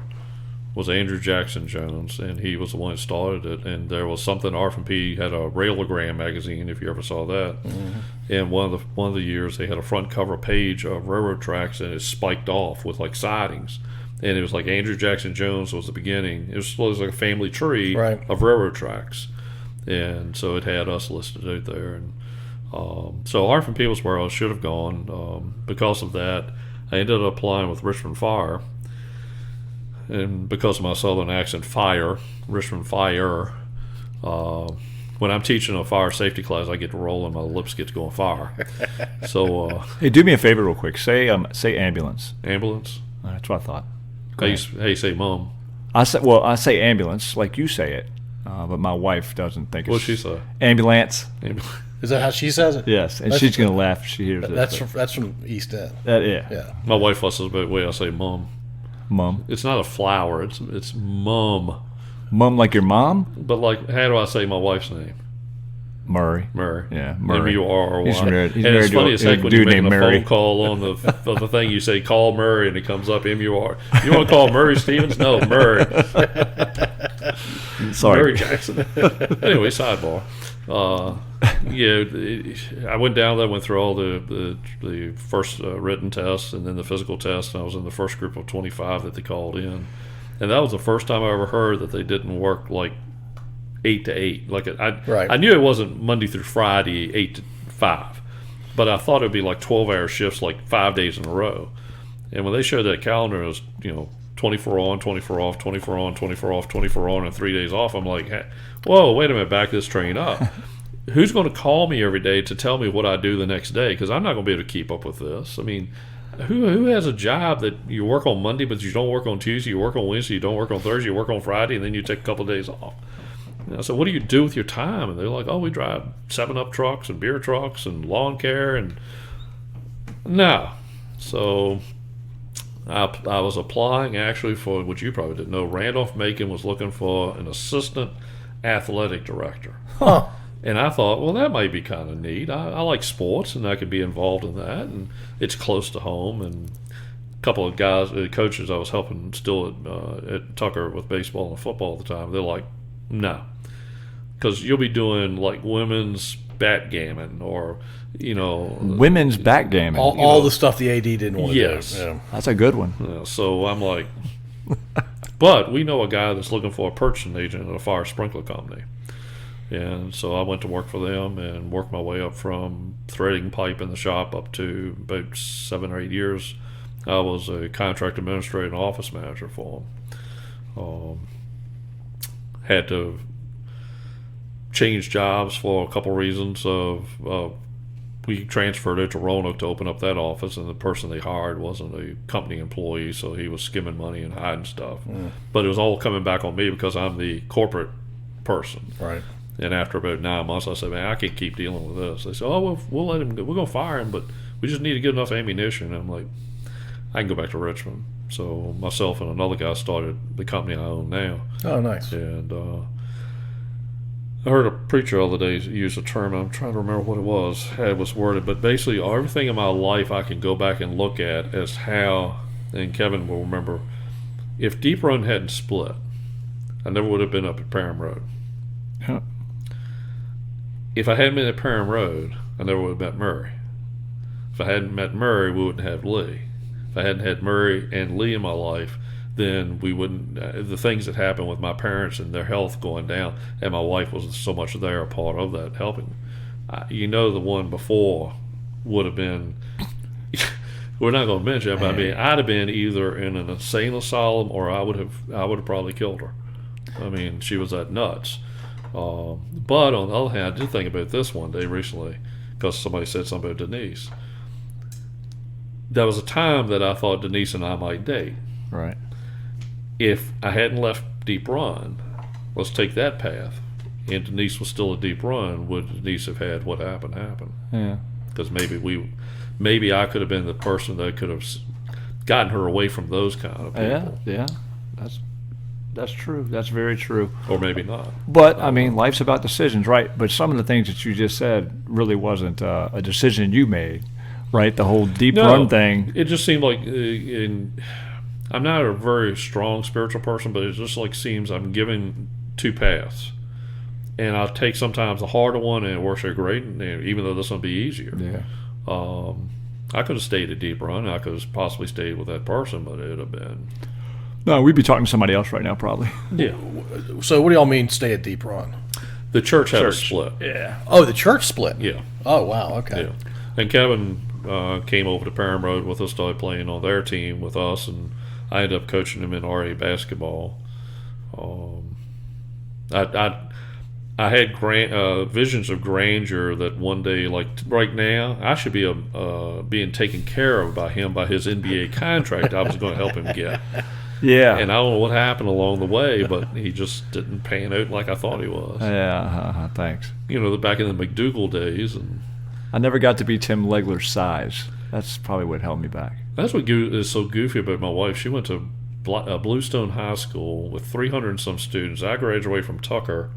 was Andrew Jackson Jones, and he was the one that started it. And there was something, R&P had a Railogram magazine, if you ever saw that. Mm-hmm. And one of the years, they had a front cover page of railroad tracks, and it spiked off with, like, sidings. And it was like Andrew Jackson Jones was the beginning. It was like a family tree of railroad tracks. And so it had us listed out there. And so R&P was where I should have gone. Because of that, I ended up applying with Richmond Fire. And because of my southern accent, Richmond Fire. When I'm teaching a fire safety class, I get to roll and my lips get to go on fire. So, hey, do me a favor real quick. Say ambulance. Ambulance? That's what I thought. How you say mom? I say ambulance like you say it, but my wife doesn't think it's... What'd she say? Ambulance. Is that how she says it? Yes, and she's going to laugh if she hears it. That's from East End. Yeah. My wife fusses about the way I say mom. Mom. It's not a flower. It's mum. Mum like your mom? But like, how do I say my wife's name? Murray. Yeah, Murray. M-U-R-R-Y. He's married it's funny as heck when you're making a Murray. phone call on the thing, you say, call Murray, and it comes up M-U-R. You want to call Murray Stevens? No, Murray. Sorry. Murray Jackson. Anyway, sidebar. I went down there, went through all the first written tests and then the physical test, and I was in the first group of 25 that they called in. And that was the first time I ever heard that they didn't work like 8 to 8. Like I knew it wasn't Monday through Friday 8 to 5, But I thought it would be like 12-hour shifts, like 5 days in a row. And when they showed that calendar, it was 24 on, 24 off, 24 on, 24 off, 24 on, and 3 days off. I'm like, hey, whoa, wait a minute, back this train up. Who's going to call me every day to tell me what I do the next day? Because I'm not going to be able to keep up with this. I mean, who has a job that you work on Monday, but you don't work on Tuesday, you work on Wednesday, you don't work on Thursday, you work on Friday, and then you take a couple of days off? So what do you do with your time? And they're like, oh, we drive 7-Up trucks and beer trucks and lawn care. And no. So I was applying actually for, which you probably didn't know, Randolph-Macon was looking for an assistant athletic director. Huh. And I thought, well, that might be kind of neat. I like sports, and I could be involved in that, and it's close to home. And a couple of guys, coaches I was helping still at Tucker with baseball and football at the time, they're like, no. Because you'll be doing like women's backgammon or, women's backgammon. All the stuff the AD didn't want to do. Yeah. That's a good one. Yeah, so I'm like, but we know a guy that's looking for a purchasing agent at a fire sprinkler company. And so I went to work for them and worked my way up from threading pipe in the shop up to about 7 or 8 years. I was a contract administrator and office manager for them. Had to change jobs for a couple reasons. We transferred it to Roanoke to open up that office, and the person they hired wasn't a company employee, so he was skimming money and hiding stuff. But it was all coming back on me because I'm the corporate person. Right. And after about 9 months, I said, man, I can't keep dealing with this. They said, oh, we'll let him go. We're going to fire him, but we just need to get enough ammunition. And I'm like, I can go back to Richmond. So myself and another guy started the company I own now. Oh, nice. And I heard a preacher the other day use a term. I'm trying to remember what it was, how it was worded. But basically, everything in my life I can go back and look at as how, and Kevin will remember, if Deep Run hadn't split, I never would have been up at Parham Road. Yeah. If I hadn't been at Parham Road, I never would have met Murray. If I hadn't met Murray, we wouldn't have Lee. If I hadn't had Murray and Lee in my life, then we wouldn't. The things that happened with my parents and their health going down, and my wife was so much there, a part of that helping. The one before would have been. We're not going to mention it, but I mean, I'd have been either in an insane asylum or I would have probably killed her. I mean, she was that nuts. But on the other hand, I did think about this one day recently because somebody said something about Denise. There was a time that I thought Denise and I might date. Right. If I hadn't left Deep Run, let's take that path, and Denise was still a Deep Run, would Denise have had what happened happen? Yeah. Because maybe I could have been the person that could have gotten her away from those kind of people. Yeah. That's true. That's very true. Or maybe not. But, I mean, life's about decisions, right? But some of the things that you just said really wasn't a decision you made, right? The whole Deep Run thing. It just seemed like, I'm not a very strong spiritual person, but it just like seems I'm given two paths. And I'll take sometimes the harder one, and it works out great, and even though this one will be easier. Yeah. I could have stayed at Deep Run. I could have possibly stayed with that person, but it would have been... No, we'd be talking to somebody else right now, probably. Yeah. So what do y'all mean stay at Deep Run? The church had a split. Yeah. Oh, the church split? Yeah. Oh, wow. Okay. Yeah. And Kevin came over to Parham Road with us, started playing on their team with us, and I ended up coaching him in RA basketball. I had visions of grandeur that one day, like right now, I should be being taken care of by him by his NBA contract I was going to help him get. Yeah. And I don't know what happened along the way, but he just didn't pan out like I thought he was. Yeah, thanks. Back in the McDougal days. And I never got to be Tim Legler's size. That's probably what held me back. That's what is so goofy about my wife. She went to Bluestone High School with 300 and some students. I graduated from Tucker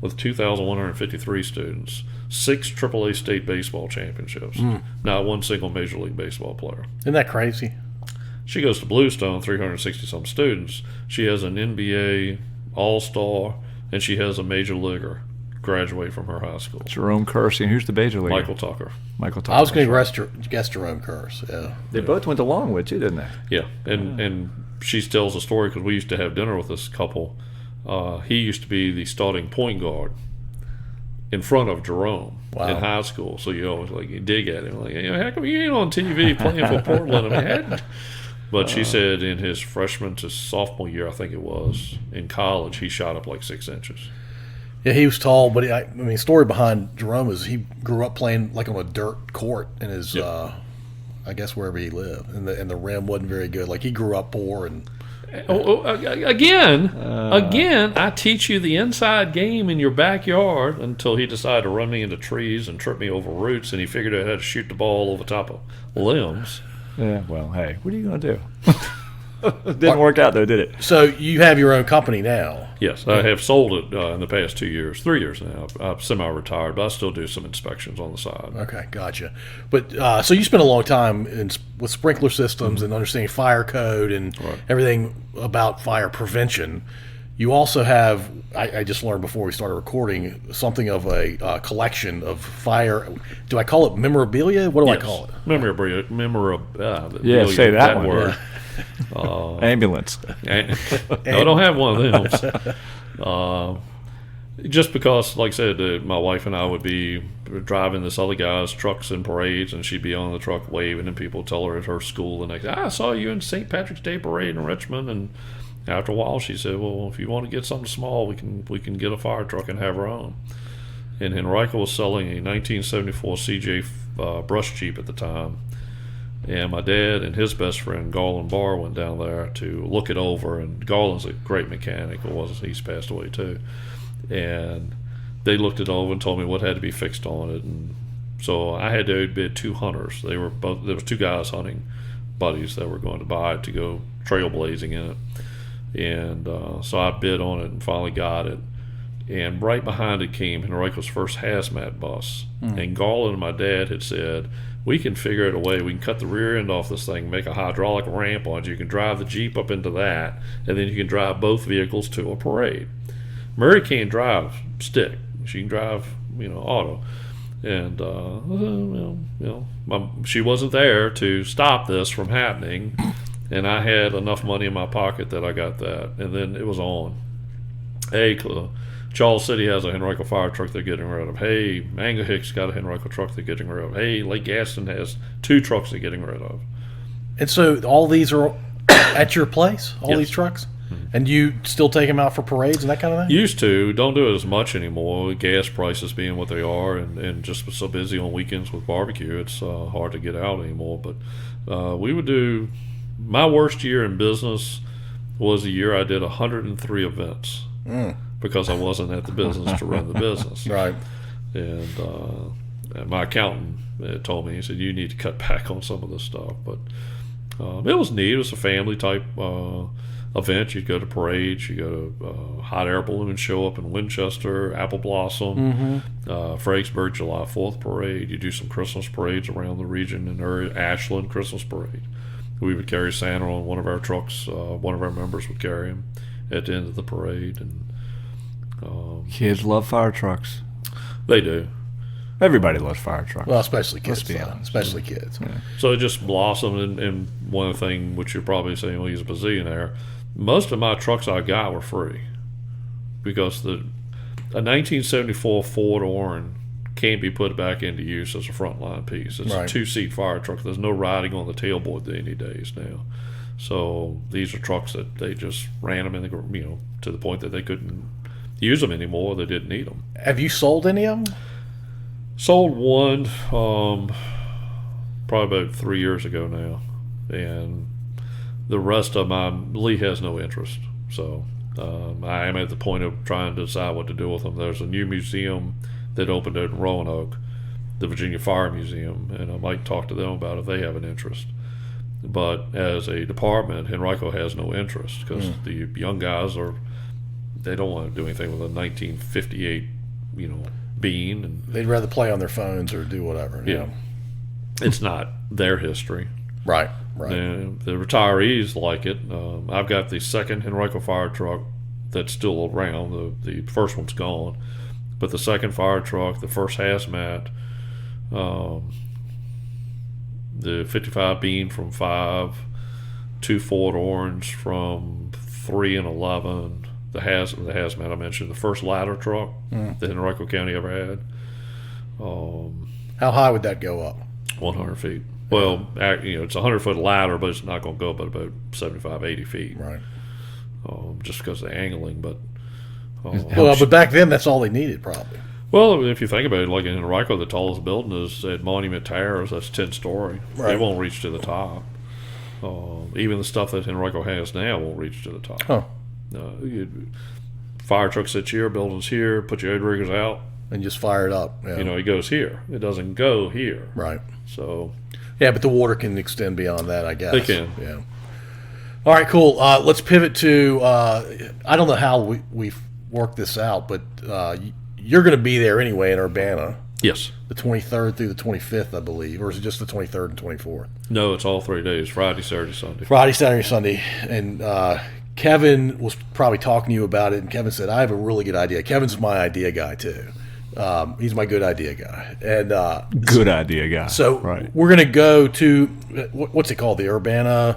with 2,153 students, 6 AAA state baseball championships, not one single Major League Baseball player. Isn't that crazy? She goes to Bluestone, 360-some students. She has an NBA All-Star, and she has a Major Leaguer graduate from her high school. Jerome Kersey. And who's the Major Leaguer? Michael Tucker. I was going to guess Jerome Curse. Yeah. They both went to Longwood, too, didn't they? Yeah, and she tells a story because we used to have dinner with this couple. He used to be the starting point guard in front of Jerome Wow. in high school. So you always you dig at him how come you ain't on TV playing for Portland? But she said in his freshman to sophomore year, I think it was, in college, he shot up like 6 inches. Yeah, he was tall, but story behind Jerome is he grew up playing like on a dirt court in his, I guess wherever he lived, and the rim wasn't very good. Like he grew up poor and. Again, I teach you the inside game in your backyard until he decided to run me into trees and trip me over roots, and he figured out how to shoot the ball over top of limbs. Yeah, well, hey, what are you going to do? It didn't work out, though, did it? So you have your own company now. Yes, I have sold it in the past 2 years, 3 years now. I'm semi-retired, but I still do some inspections on the side. Okay, gotcha. But so you spent a long time with sprinkler systems and understanding fire code and everything about fire prevention. You also have, I just learned before we started recording, something of a collection of fire. Do I call it memorabilia? What do I call it? Memorabilia. Yeah, say that word. Ambulance. No, I don't have one of them. Just because, like I said, my wife and I would be driving this other guy's trucks in parades, and she'd be on the truck waving, and people tell her at her school the next day, I saw you in St. Patrick's Day parade in Richmond. And after a while, she said, well, if you want to get something small, we can get a fire truck and have our own. And Henrico was selling a 1974 CJ brush Jeep at the time. And my dad and his best friend, Garland Barr, went down there to look it over. And Garland's a great mechanic. He's passed away too. And they looked it over and told me what had to be fixed on it. And so I had to bid 2 hunters. There was 2 guys hunting buddies that were going to buy it to go trailblazing in it. And so I bid on it and finally got it. And right behind it came Henrico's first hazmat bus. And Garland and my dad had said, we can figure out a way. We can cut the rear end off this thing, make a hydraulic ramp on it. You can drive the Jeep up into that, and then you can drive both vehicles to a parade. Murray can't drive stick. She can drive, auto. And, she wasn't there to stop this from happening. And I had enough money in my pocket that I got that. And then it was on. Hey, Charles City has a Henrico fire truck they're getting rid of. Hey, Mango Hicks got a Henrico truck they're getting rid of. Hey, Lake Gaston has 2 trucks they're getting rid of. And so all these are at your place, Yes. these trucks? And you still take them out for parades and that kind of thing? Used to. Don't do it as much anymore. Gas prices being what they are, and just so busy on weekends with barbecue, it's hard to get out anymore. But we would do, my worst year in business was the year I did 103 events. Because I wasn't at the business to run the business. Right. And my accountant told me, he said, you need to cut back on some of this stuff. But it was neat. It was a family type event. You'd go to parades. You go to hot air balloon show up in Winchester, Apple Blossom, Fredericksburg July 4th parade. You do some Christmas parades around the region in area, Ashland Christmas parade. We would carry Santa on one of our trucks. One of our members would carry him at the end of the parade. And kids love fire trucks. They do. Everybody loves fire trucks. Well, especially kids. Let's be honest. Especially kids. Yeah. So it just blossomed, and one thing which you're probably saying, well, he's a bazillionaire. Most of my trucks I got were free because a 1974 Ford Orin can't be put back into use as a frontline piece. It's Right. a 2-seat fire truck. There's no riding on the tailboard any days now. So these are trucks that they just ran them in the, to the point that they couldn't use them anymore. They didn't need them. Have you sold any of them? Sold one probably about 3 years ago now, and the rest of them, Lee has no interest. So I am at the point of trying to decide what to do with them. There's a new museum that opened out in Roanoke, the Virginia Fire Museum, and I might talk to them about if they have an interest. But as a department, Henrico has no interest because the young guys they don't want to do anything with a 1958, Bean, and They'd rather play on their phones or do whatever. yeah, it's not their history. Right. Right. And the retirees like it. I've got the second Henrico fire truck that's still around. The first one's gone, but the second fire truck, the first hazmat, the 55 Bean from 5, 2 Ford Orange from 3 and 11, the hazmat I mentioned, the first ladder truck that Henrico County ever had. How high would that go up? 100 feet. Well, it's a 100-foot ladder, but it's not going to go but about 75, 80 feet. Right. Just because of the angling. But but back then, that's all they needed, probably. well, if you think about it, like in Henrico, the tallest building is at Monument Towers. That's 10-story. Right. It won't reach to the top. Even the stuff that Henrico has now won't reach to the top. Huh. Fire truck sits here, buildings here, put your outriggers out. And just fire it up. Yeah. It goes here. It doesn't go here. Right. So. Yeah, but the water can extend beyond that, I guess. They can. Yeah. All right, cool. Let's pivot to, I don't know how we've worked this out, but you're going to be there anyway in Urbana. Yes. The 23rd through the 25th, I believe. Or is it just the 23rd and 24th? No, it's all 3 days, Friday, Saturday, Sunday. Friday, Saturday, Sunday. And Kevin was probably talking to you about it, and Kevin said, I have a really good idea. Kevin's my idea guy, too. He's my good idea guy. And good idea guy. So right. We're going to go to, what's it called, the Urbana?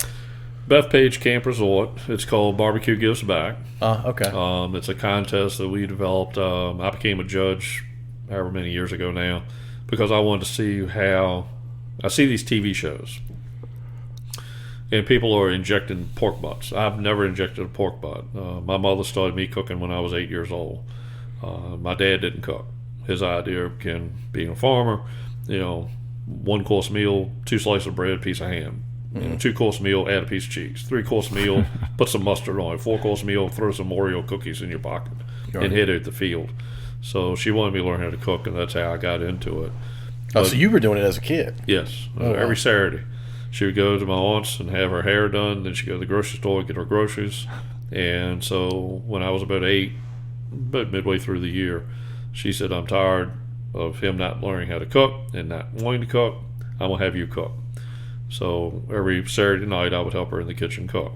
Bethpage Camp Resort. It's called BBQ Gives Back. Okay. It's a contest that we developed. I became a judge however many years ago now because I wanted to see how I see these TV shows and people are injecting pork butts. I've never injected a pork butt. My mother started me cooking when I was 8 years old. My dad didn't cook. His idea being a farmer, 1-course meal, 2 slices of bread, piece of ham. 2-course meal, add a piece of cheese. 3-course meal, put some mustard on it. 4-course meal, throw some Oreo cookies in your pocket and head out the field. So she wanted me to learn how to cook, and that's how I got into it. So you were doing it as a kid? Yes. Oh, every wow. Saturday. She would go to my aunt's and have her hair done. Then she'd go to the grocery store and get her groceries. And so when I was about 8, about midway through the year, she said, I'm tired of him not learning how to cook and not wanting to cook. I'm going to have you cook. So every Saturday night, I would help her in the kitchen cook.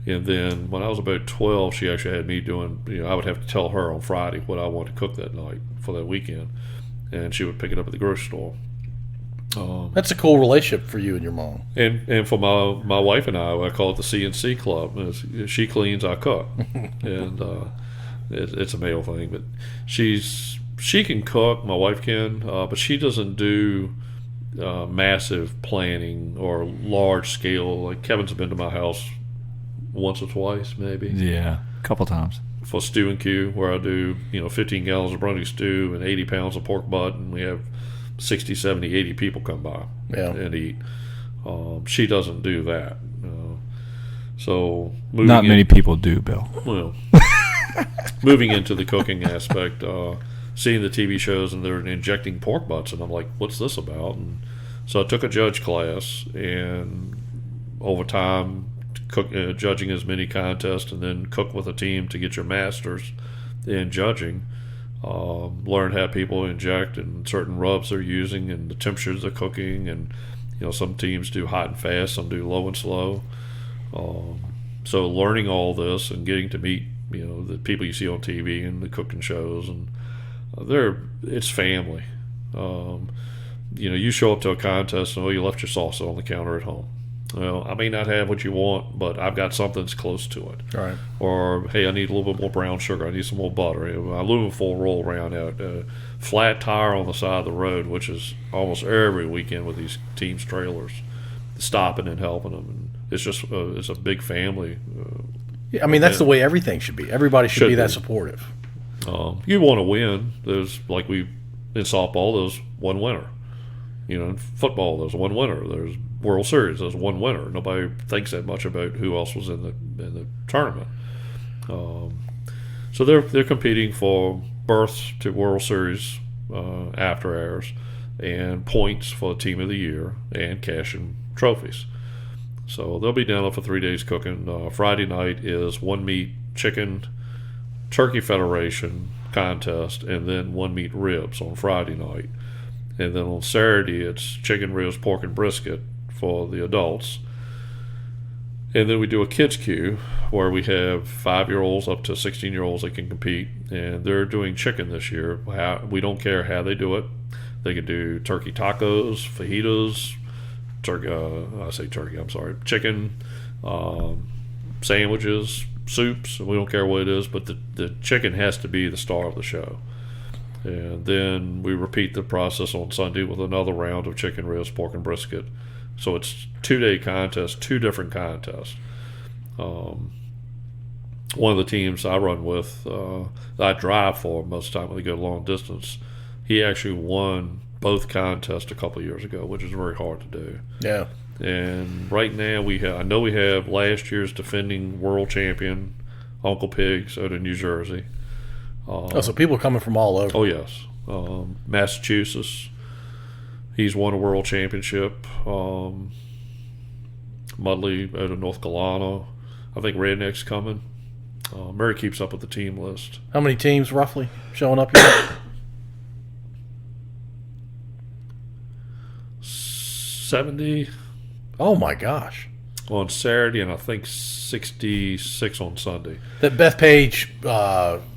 And then when I was about 12, she actually had me doing, I would have to tell her on Friday what I wanted to cook that night for that weekend. And she would pick it up at the grocery store. That's a cool relationship for you and your mom. And for my wife and I call it the CNC Club. She cleans, I cook. And it's a male thing. But she can cook, my wife can, but she doesn't do massive planning or large scale. Like Kevin's been to my house once or twice, maybe. Yeah, a couple times. For Stew and Q, where I do 15 gallons of Brony stew and 80 pounds of pork butt, and we have 60, 70, 80 people come by and eat. She doesn't do that. So not many people do, Bill. Well, moving into the cooking aspect, seeing the TV shows and they're injecting pork butts, and I'm like, what's this about? And so I took a judge class, and over time, judging as many contests and then cook with a team to get your masters in judging. Learn how people inject and certain rubs they're using and the temperatures they're cooking, and some teams do hot and fast, some do low and slow. So learning all this and getting to meet the people you see on TV and the cooking shows, and it's family. You show up to a contest and you left your salsa on the counter at home. Well, I may not have what you want, but I've got something that's close to it. All right. Or, hey, I need a little bit more brown sugar. I need some more butter. Aluminum foil roll around out. Flat tire on the side of the road, which is almost every weekend with these teams' trailers, stopping and helping them. And it's just it's a big family. Yeah, I mean, that's the way everything should be. Everybody should be that supportive. You want to win. There's like in softball, there's one winner. In football, there's one winner. There's World Series, there's one winner. Nobody thinks that much about who else was in the tournament. So they're competing for berths to World Series after hours, and points for Team of the Year, and cash and trophies. So they'll be down there for 3 days cooking. Friday night is one meat chicken turkey federation contest, and then one meat ribs on Friday night. And then on Saturday, it's chicken ribs, pork, and brisket for the adults. And then we do a kids queue where we have 5-year-olds up to 16-year-olds that can compete. And they're doing chicken this year. We don't care how they do it. They can do turkey tacos, fajitas, chicken, sandwiches, soups. We don't care what it is, but the chicken has to be the star of the show. And then we repeat the process on Sunday with another round of chicken ribs, pork, and brisket. So it's 2-day contest, 2 different contests. One of the teams I run with, I drive for most of the time when they go long distance, he actually won both contests a couple of years ago, which is very hard to do. Yeah. And right now I know we have last year's defending world champion, Uncle Pigs, out of New Jersey. So people are coming from all over. Oh, yes. Massachusetts, he's won a world championship. Mudley out of North Carolina. I think Redneck's coming. Murray keeps up with the team list. How many teams roughly showing up here? 70 Oh my gosh. on Saturday, and I think 66 on Sunday. That Bethpage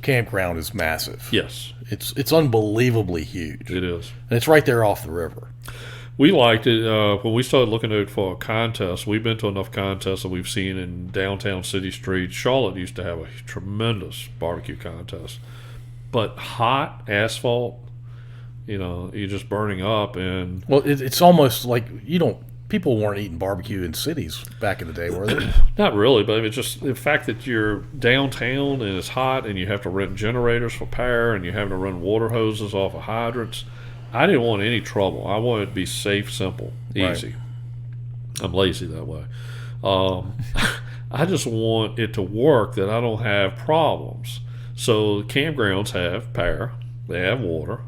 campground is massive. Yes, It's unbelievably huge. it is. And it's right there off the river. We liked it when we started looking at it for a contest. We've been to enough contests that we've seen in downtown city streets. Charlotte used to have a tremendous barbecue contest, but hot asphalt, you're just burning up. And Well, it's almost like people weren't eating barbecue in cities back in the day, were they? not really, but I mean, just the fact that you're downtown and it's hot and you have to rent generators for power and you're having to run water hoses off of hydrants. I didn't want any trouble. I wanted it to be safe, simple, easy. Right. I'm lazy that way. I just want it to work, that I don't have problems. So campgrounds have power, they have water,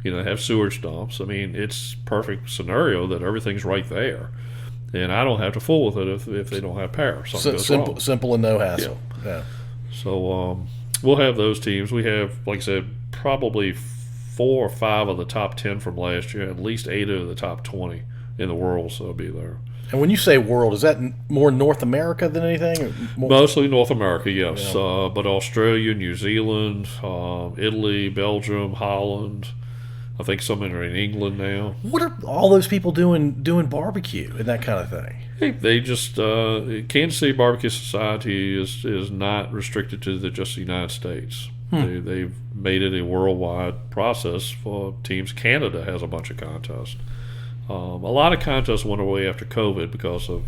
they have sewage dumps. I mean, it's perfect scenario that everything's right there, and I don't have to fool with it if they don't have power. Something goes wrong. Simple and no hassle. Yeah. So we'll have those teams. We have, like I said, probably 4 or 5 of the top 10 from last year, at least 8 of the top 20 in the world, so they'll be there. And when you say world, is that more North America than anything? Or more? Mostly North America, yes. Yeah. But Australia, New Zealand, Italy, Belgium, Holland. I think some are in England now. What are all those people doing barbecue and that kind of thing? They just Kansas City Barbecue Society is not restricted to just the United States. They've made it a worldwide process for teams. Canada has a bunch of contests. A lot of contests went away after COVID because of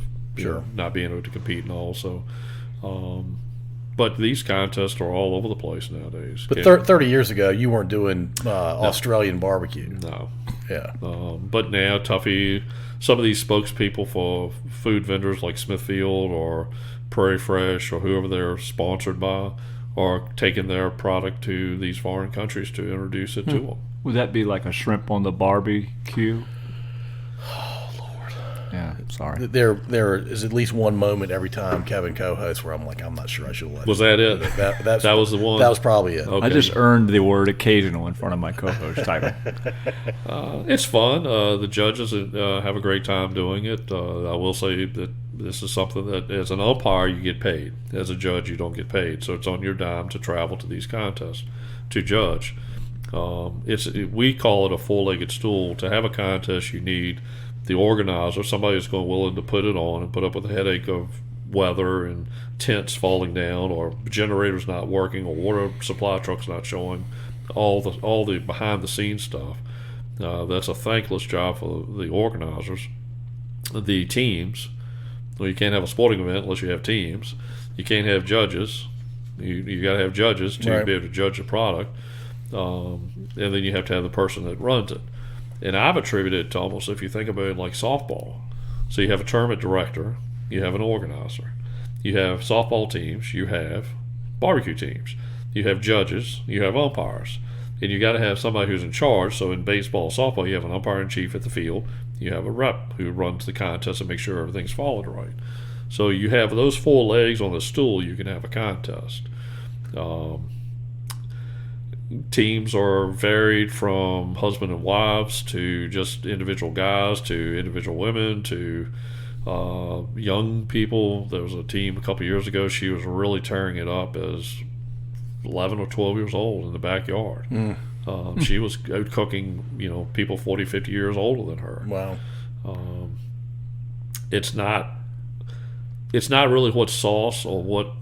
not being able to compete and all. So, but these contests are all over the place nowadays. But 30 years ago, you weren't doing Australian barbecue. No. Yeah. But now, Tuffy, some of these spokespeople for food vendors like Smithfield or Prairie Fresh or whoever they're sponsored by are taking their product to these foreign countries to introduce it to them. Would that be like a shrimp on the barbecue? Oh, Lord. Yeah, sorry. There is at least one moment every time Kevin co-hosts where I'm like, I'm not sure I should let Was that it? That was the one? That was probably it. Okay. I just earned the word occasional in front of my co-host title. It's fun. The judges have a great time doing it. I will say that this is something that, as an umpire, you get paid. As a judge, you don't get paid. So it's on your dime to travel to these contests to judge. We call it a four-legged stool. To have a contest, you need the organizer, somebody who's willing to put it on and put up with the headache of weather and tents falling down or generators not working or water supply trucks not showing, all the behind-the-scenes stuff. That's a thankless job for the organizers. The teams. Well, you can't have a sporting event unless you have teams. You can't have judges. You got to have judges to be able to judge the product. And then you have to have the person that runs it. And I've attributed it to almost, if you think about it, like softball. So you have a tournament director, you have an organizer, you have softball teams, you have barbecue teams, you have judges, you have umpires. And you got to have somebody who's in charge. So in baseball, softball, you have an umpire in chief at the field. You have a rep who runs the contest and makes sure everything's followed right. So you have those 4 legs on the stool, you can have a contest. Teams are varied from husband and wives to just individual guys to individual women to young people. There was a team a couple years ago, she was really tearing it up as 11 or 12 years old in the backyard. She was out cooking, people 40, 50 years older than her. Wow. It's not really what sauce or what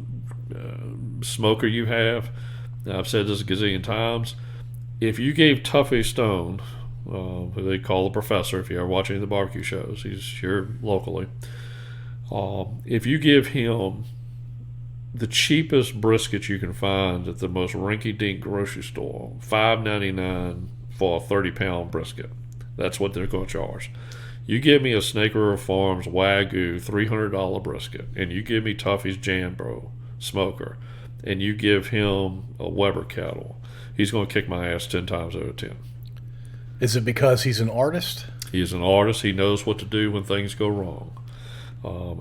smoker you have. I've said this a gazillion times. If you gave Tuffy Stone, who they call the professor, if you're watching the barbecue shows, he's here locally. If you give him the cheapest brisket you can find at the most rinky-dink grocery store, $5.99 for a 30-pound brisket. That's what they're going to charge. You give me a Snake River Farms Wagyu $300 brisket, and you give me Tuffy's Janbro smoker, and you give him a Weber kettle, he's going to kick my ass 10 times out of 10. Is it because he's an artist? He's an artist. He knows what to do when things go wrong.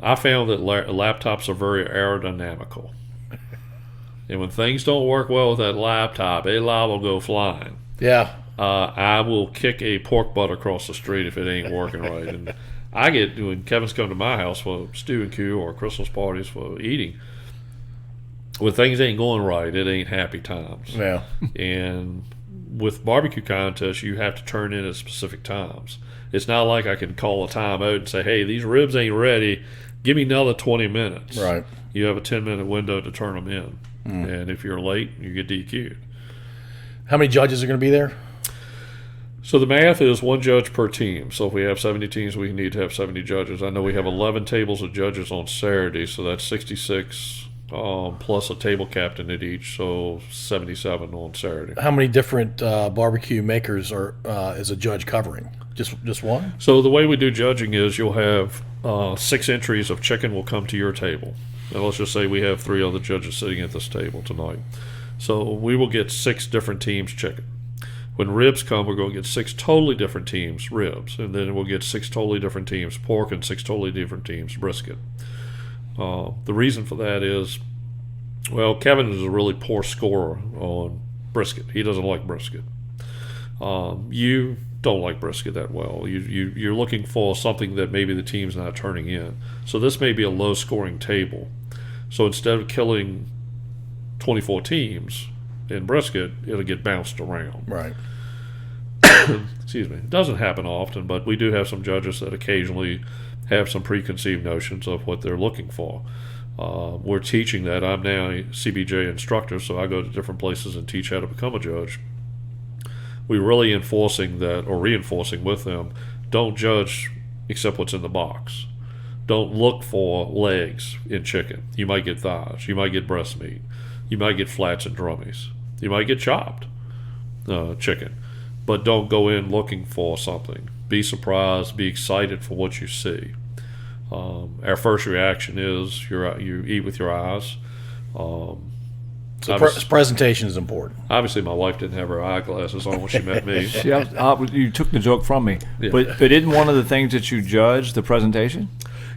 I found that laptops are very aerodynamical. And when things don't work well with that laptop, a lot will go flying. Yeah. I will kick a pork butt across the street if it ain't working right. And I get, when Kevin's come to my house for stew and Q or Christmas parties for eating, when things ain't going right, it ain't happy times. Yeah. And with barbecue contests, you have to turn in at specific times. It's not like I can call a time out and say, hey, these ribs ain't ready. Give me another 20 minutes. Right. You have a 10-minute window to turn them in. And if you're late, you get DQ'd. How many judges are going to be there? So the math is one judge per team. So if we have 70 teams, we need to have 70 judges. I know we have 11 tables of judges on Saturday, so that's 66 plus a table captain at each, so 77 on Saturday. How many different barbecue makers is a judge covering? Just one? So the way we do judging is you'll have 6 entries of chicken will come to your table. Now let's just say we have 3 other judges sitting at this table tonight. So we will get 6 different teams chicken. When ribs come, we're going to get 6 totally different teams ribs, and then we'll get 6 totally different teams pork and 6 totally different teams brisket. The reason for that is, well, Kevin is a really poor scorer on brisket. He doesn't like brisket. You don't like brisket that well. You're looking for something that maybe the team's not turning in. So this may be a low-scoring table. So instead of killing 24 teams in brisket, it'll get bounced around. Right. Excuse me. It doesn't happen often, but we do have some judges that occasionally have some preconceived notions of what they're looking for. We're teaching that. I'm now a CBJ instructor, so I go to different places and teach how to become a judge. We're really enforcing that, or reinforcing with them, don't judge except what's in the box. Don't look for legs in chicken. You might get thighs. You might get breast meat. You might get flats and drummies. You might get chopped chicken. But don't go in looking for something. Be surprised. Be excited for what you see. Our first reaction is you eat with your eyes. So presentation is important. Obviously, my wife didn't have her eyeglasses on when she met me. See, you took the joke from me. Yeah. But isn't one of the things that you judge the presentation?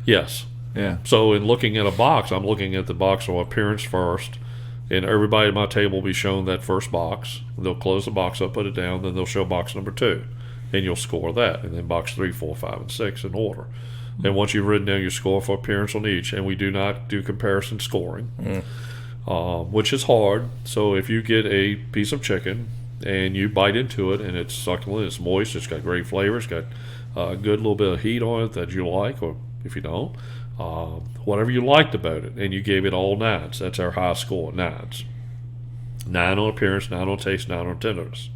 Yes. Yeah. So in looking at a box, I'm looking at the box of appearance first, and everybody at my table will be shown that first box. They'll close the box up, put it down, then they'll show box number 2, and you'll score that, and then box 3, 4, 5, and 6 in order. And once you've written down your score for appearance on each, and we do not do comparison scoring, which is hard. So if you get a piece of chicken and you bite into it and it's succulent, it's moist, it's got great flavor, it's got a good little bit of heat on it that you like, or if you don't, whatever you liked about it, and you gave it all 9s. That's our high score, 9s. 9 on appearance, 9 on taste, 9 on tenderness.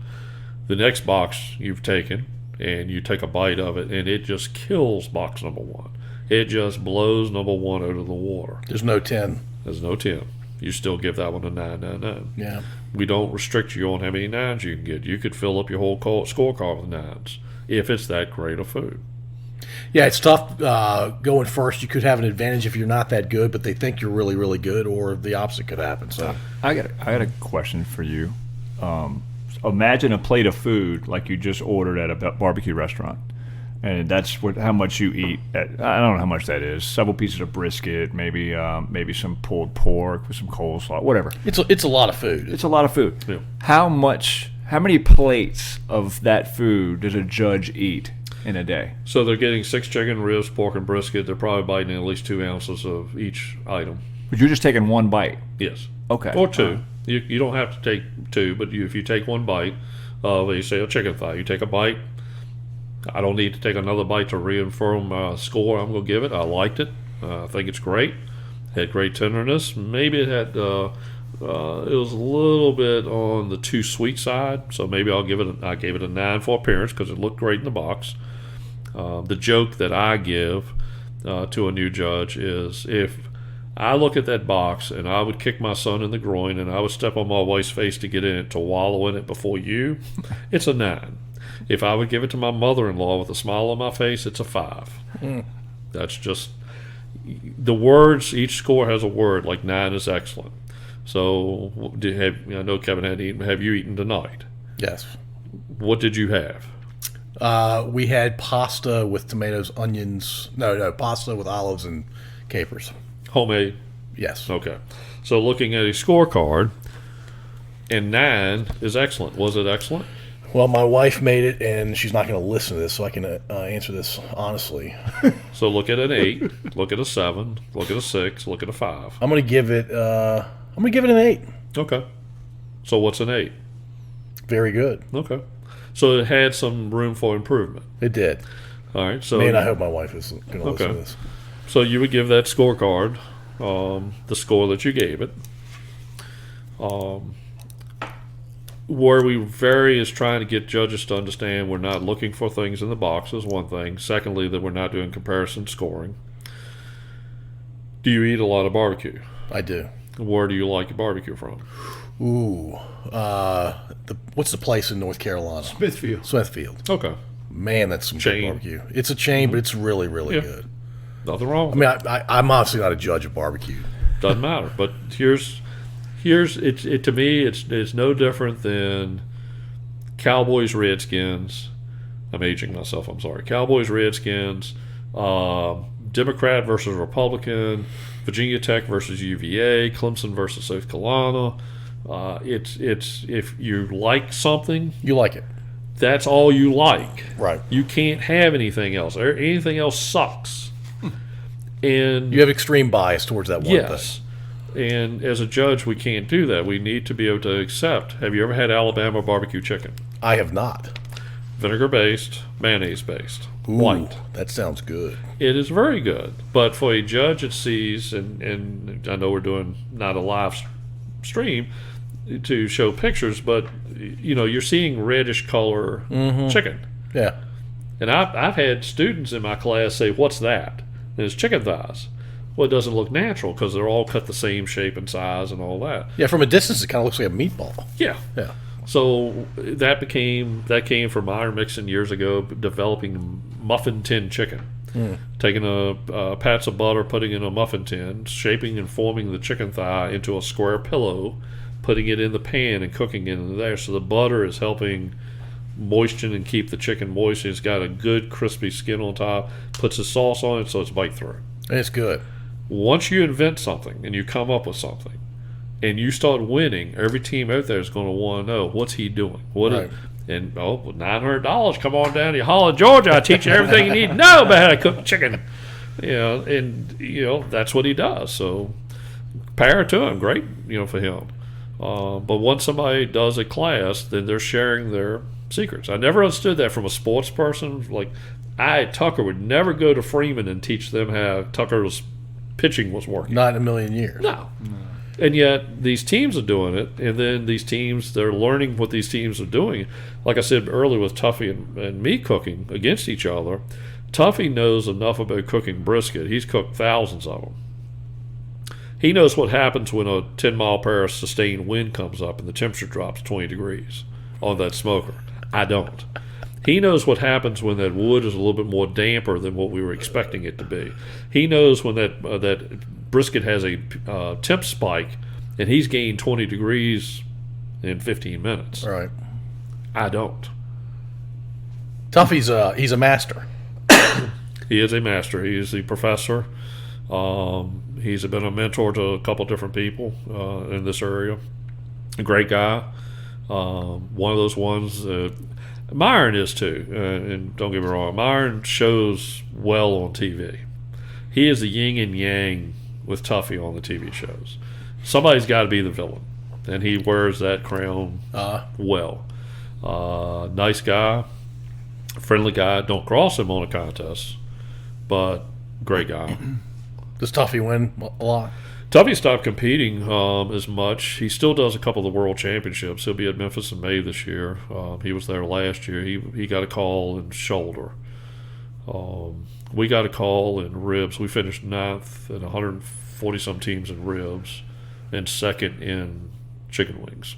The next box you've taken, and you take a bite of it, and it just kills box number 1. It just blows number 1 out of the water. There's no 10. There's no 10. You still give that one a 9, 9, 9. Yeah. We don't restrict you on how many 9s you can get. You could fill up your whole scorecard with 9s if it's that great of food. Yeah, it's tough going first. You could have an advantage if you're not that good, but they think you're really, really good, or the opposite could happen. So I got a question for you. Imagine a plate of food like you just ordered at a barbecue restaurant, and that's how much you eat. I don't know how much that is. Several pieces of brisket, maybe some pulled pork with some coleslaw, whatever. it's a lot of food. It's a lot of food. Yeah. How many plates of that food does a judge eat in a day? So they're getting 6 chicken, ribs, pork, and brisket. They're probably biting at least 2 ounces of each item. But you're just taking one bite. Yes. Okay. Or 2. You don't have to take 2, but if you take one bite of, say, a chicken thigh, you take a bite. I don't need to take another bite to reaffirm my score I'm going to give it. I liked it. I think it's great. Had great tenderness. Maybe it had it was a little bit on the too sweet side, so maybe I gave it a 9 for appearance because it looked great in the box. The joke that I give to a new judge is, if I look at that box and I would kick my son in the groin and I would step on my wife's face to get in it, to wallow in it before you, it's a 9. If I would give it to my mother-in-law with a smile on my face, it's a 5. That's just the words. Each score has a word. Like 9 is excellent. So I know Kevin had eaten. Have you eaten tonight? Yes. What did you have? We had pasta with tomatoes, onions. No, pasta with olives and capers. Homemade. Yes. Okay. So looking at a scorecard, and 9 is excellent. Was it excellent? Well, my wife made it, and she's not going to listen to this, so I can answer this honestly. So look at an 8, look at a 7, look at a 6, look at a 5. I'm going to give it. An 8. Okay. So what's an 8? Very good. Okay. So it had some room for improvement. It did. All right. So Man, I hope my wife isn't going to listen to this. So you would give that scorecard the score that you gave it. Where we vary is trying to get judges to understand we're not looking for things in the box is one thing. Secondly, that we're not doing comparison scoring. Do you eat a lot of barbecue? I do. Where do you like your barbecue from? Ooh. What's the place in North Carolina? Smithfield. Okay. Man, that's some Chain. good barbecue. It's a chain, but it's really, really good. Nothing wrong with I mean, I'm obviously not a judge of barbecue. Doesn't matter. But here's it to me. It's no different than Cowboys Redskins. I'm aging myself. I'm sorry. Cowboys Redskins, Democrat versus Republican, Virginia Tech versus UVA, Clemson versus South Carolina. It's if you like something, You like it. that's all you like. Right. You can't have anything else. Anything else sucks. And You have extreme bias towards that one yes. And as a judge, we can't do that. We need to be able to accept. Have you ever had Alabama barbecue chicken? thing. I have not. Vinegar-based, mayonnaise-based, Ooh, white. that sounds good. It is very good. But for a judge that sees, and I know we're doing not a live stream to show pictures, but you're seeing reddish color chicken. Yeah. And I've had students in my class say, "What's that?" And it's chicken thighs. Well, it doesn't look natural because they're all cut the same shape and size and all that. Yeah, from a distance, it kind of looks like a meatball. Yeah. Yeah. So that came from Iron Mixon years ago, developing muffin tin chicken. Taking a pats of butter, putting in a muffin tin, shaping and forming the chicken thigh into a square pillow, putting it in the pan and cooking it in there. So the butter is helping moisten and keep the chicken moist. It's got a good crispy skin on top. Puts the sauce on it so it's bite through. And it's good. Once you invent something and you come up with something and you start winning, every team out there is going to want to know, what's he doing? Right. And $900, come on down to Holland, Georgia. I teach you everything you need to know about how to cook chicken. That's what he does. So power to him, great, for him. But once somebody does a class, then they're sharing their secrets. I never understood that from a sports person. Like Tucker would never go to Freeman and teach them how Tucker's pitching was working. Not in a million years. No. And yet these teams are doing it, and then these teams, they're learning what these teams are doing. Like I said earlier with Tuffy and me cooking against each other, Tuffy knows enough about cooking brisket. He's cooked thousands of them. He knows what happens when a 10-mile-per-hour sustained wind comes up and the temperature drops 20 degrees on that smoker. I don't. He knows what happens when that wood is a little bit more damper than what we were expecting it to be. He knows when that brisket has a temp spike and he's gained 20 degrees in 15 minutes. All right. I don't. Tuffy's he's a master. He is a master. He is the professor. He's been a mentor to a couple different people in this area. A great guy. One of those ones. Myron is too. And don't get me wrong, Myron shows well on TV. He is the yin and yang with Tuffy on the TV shows. Somebody's got to be the villain, and he wears that crown well. Nice guy, friendly guy. Don't cross him on a contest, but great guy. Does Tuffy win a lot? Tuffy stopped competing as much. He still does a couple of the world championships. He'll be at Memphis in May this year. He was there last year. He got a call in shoulder. We got a call in ribs. We finished 9th in 140-some teams in ribs and 2nd in chicken wings.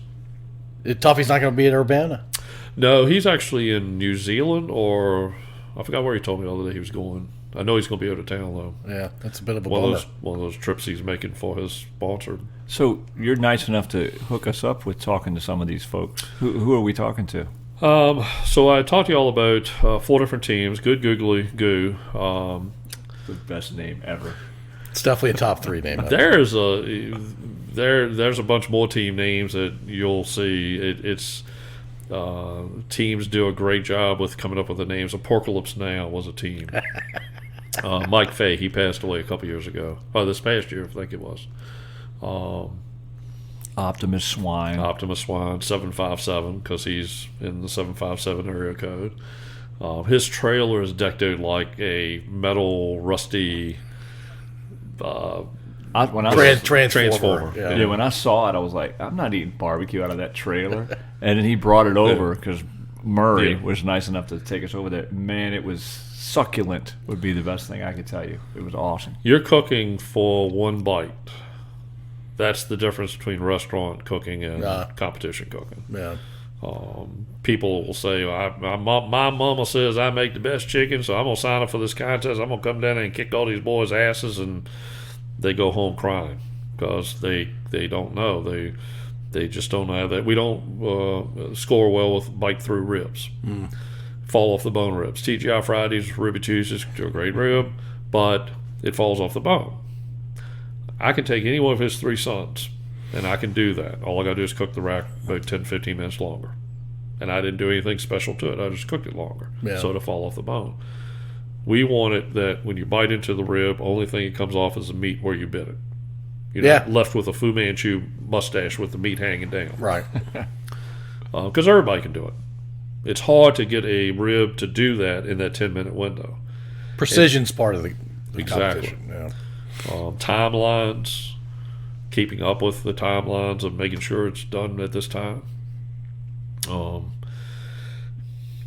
Tuffy's not going to be at Urbana? No, he's actually in New Zealand, or I forgot where he told me the other day he was going. I know he's going to be out of town, though. Yeah, that's a bit of a bummer. One of those trips he's making for his sponsor. So you're nice enough to hook us up with talking to some of these folks. Who are we talking to? So I talked to you all about 4 different teams. Good Googly Goo. The best name ever. It's definitely a top 3 name. There's a bunch more team names that you'll see. It's teams do a great job with coming up with the names. Apocalypse Now was a team. Mike Fay, he passed away a couple years ago. This past year, I think it was. Optimus Swine, 757, because he's in the 757 area code. His trailer is decked out like a metal, rusty transformer. Yeah, when I saw it, I was like, I'm not eating barbecue out of that trailer. And then he brought it over because Murray was nice enough to take us over there. Man, it was succulent, would be the best thing I could tell you. It was awesome. You're cooking for one bite. That's the difference between restaurant cooking and competition cooking. Yeah. People will say, my mama says I make the best chicken, so I'm going to sign up for this contest. I'm going to come down there and kick all these boys' asses, and they go home crying because they don't know. They just don't know that. We don't score well with bite-through ribs. Fall off the bone ribs. TGI Fridays, Ruby Tuesdays, do a great rib, but it falls off the bone. I can take any one of his 3 sons, and I can do that. All I got to do is cook the rack about 10, 15 minutes longer. And I didn't do anything special to it. I just cooked it longer so it'll fall off the bone. We want it that when you bite into the rib, only thing that comes off is the meat where you bit it. You're not left with a Fu Manchu mustache with the meat hanging down. Right. Because everybody can do it. It's hard to get a rib to do that in that 10-minute window. Precision's part of the exactly. competition. Yeah. Timelines, keeping up with the timelines of making sure it's done at this time.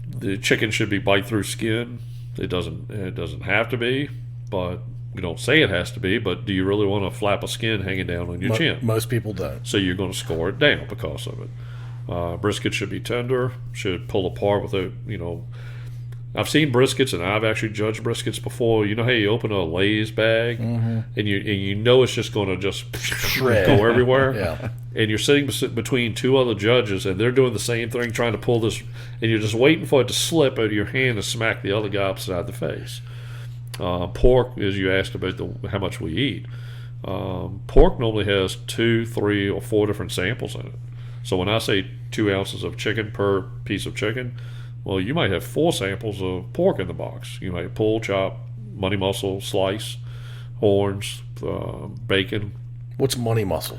The chicken should be bite through skin. It doesn't have to be, but we don't say it has to be. But do you really want a flap of skin hanging down on your chin? Most people don't. So you're going to score it down because of it. Brisket should be tender, should pull apart without, I've seen briskets, and I've actually judged briskets before. You know how you open a Lay's bag, and you know it's just going to just go everywhere? Yeah. And you're sitting between 2 other judges, and they're doing the same thing, trying to pull this, and you're just waiting for it to slip out of your hand and smack the other guy upside the face. Pork, as you asked about how much we eat, pork normally has 2, 3, or 4 different samples in it. So when I say 2 ounces of chicken per piece of chicken, well, you might have 4 samples of pork in the box. You might pull, chop, money muscle, slice, horns, bacon. What's money muscle?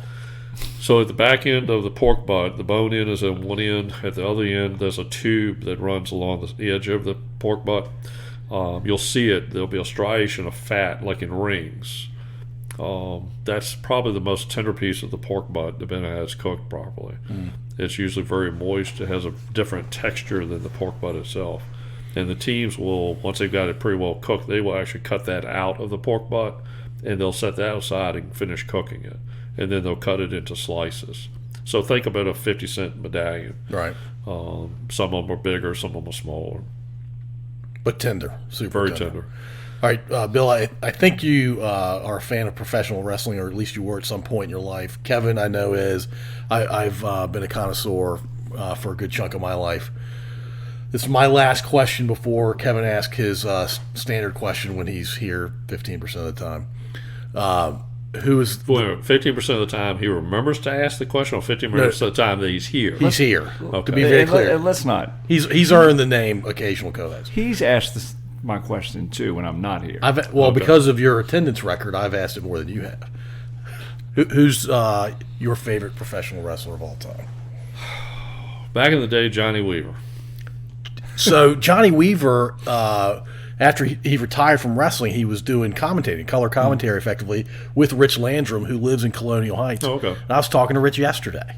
So at the back end of the pork butt, the bone end is at one end. At the other end, there's a tube that runs along the edge of the pork butt. You'll see it. There'll be a striation of fat, like in rings. That's probably the most tender piece of the pork butt, depending on how it's cooked properly. It's usually very moist. It has a different texture than the pork butt itself. And the teams will, once they've got it pretty well cooked, they will actually cut that out of the pork butt, and they'll set that aside and finish cooking it. And then they'll cut it into slices. So think about a 50-cent medallion. Right. Some of them are bigger, some of them are smaller. But tender. Super Very tender. All right, Bill, I think you are a fan of professional wrestling, or at least you were at some point in your life. Kevin, I know, is. I've been a connoisseur for a good chunk of my life. This is my last question before Kevin asks his standard question when he's here 15% of the time. Who is 15% of the time he remembers to ask the question, or 15% of the time that he's here? He's here. Okay. To be very clear. Let's not. He's earned the name occasional co-host. He's asked my question too when I'm not here. Because of your attendance record, I've asked it more than you have. Who's your favorite professional wrestler of all time? Back in the day, Johnny Weaver. So Johnny Weaver after he retired from wrestling, he was doing commentating, color commentary, effectively with Rich Landrum, who lives in Colonial Heights. Oh, okay. And I was talking to Rich yesterday.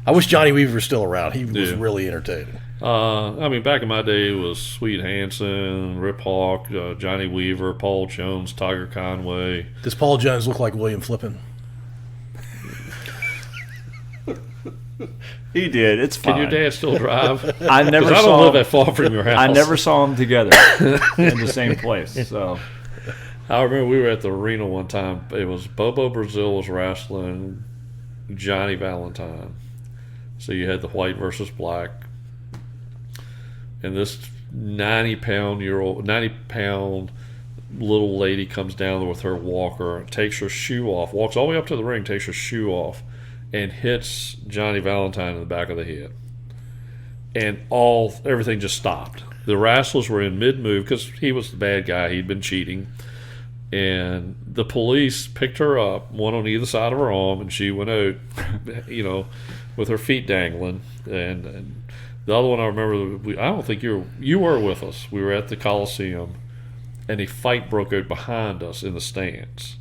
I wish Johnny Weaver was still around. He was really entertaining. I mean, back in my day, it was Sweet Hansen, Rip Hawk, Johnny Weaver, Paul Jones, Tiger Conway. Does Paul Jones look like William Flippin? He did. It's fine. Can your dad still drive? I never 'Cause I saw don't live him. that far from your house. I never saw them together in the same place. So I remember we were at the arena one time. It was Bobo Brazil was wrestling Johnny Valentine. So you had the white versus black. And this 90-pound little lady comes down there with her walker, takes her shoe off, walks all the way up to the ring, takes her shoe off, and hits Johnny Valentine in the back of the head. And everything just stopped. The wrestlers were in mid-move because he was the bad guy. He'd been cheating. And the police picked her up, one on either side of her arm, and she went out, with her feet dangling. And the other one I remember, I don't think you were with us. We were at the Coliseum, and a fight broke out behind us in the stands.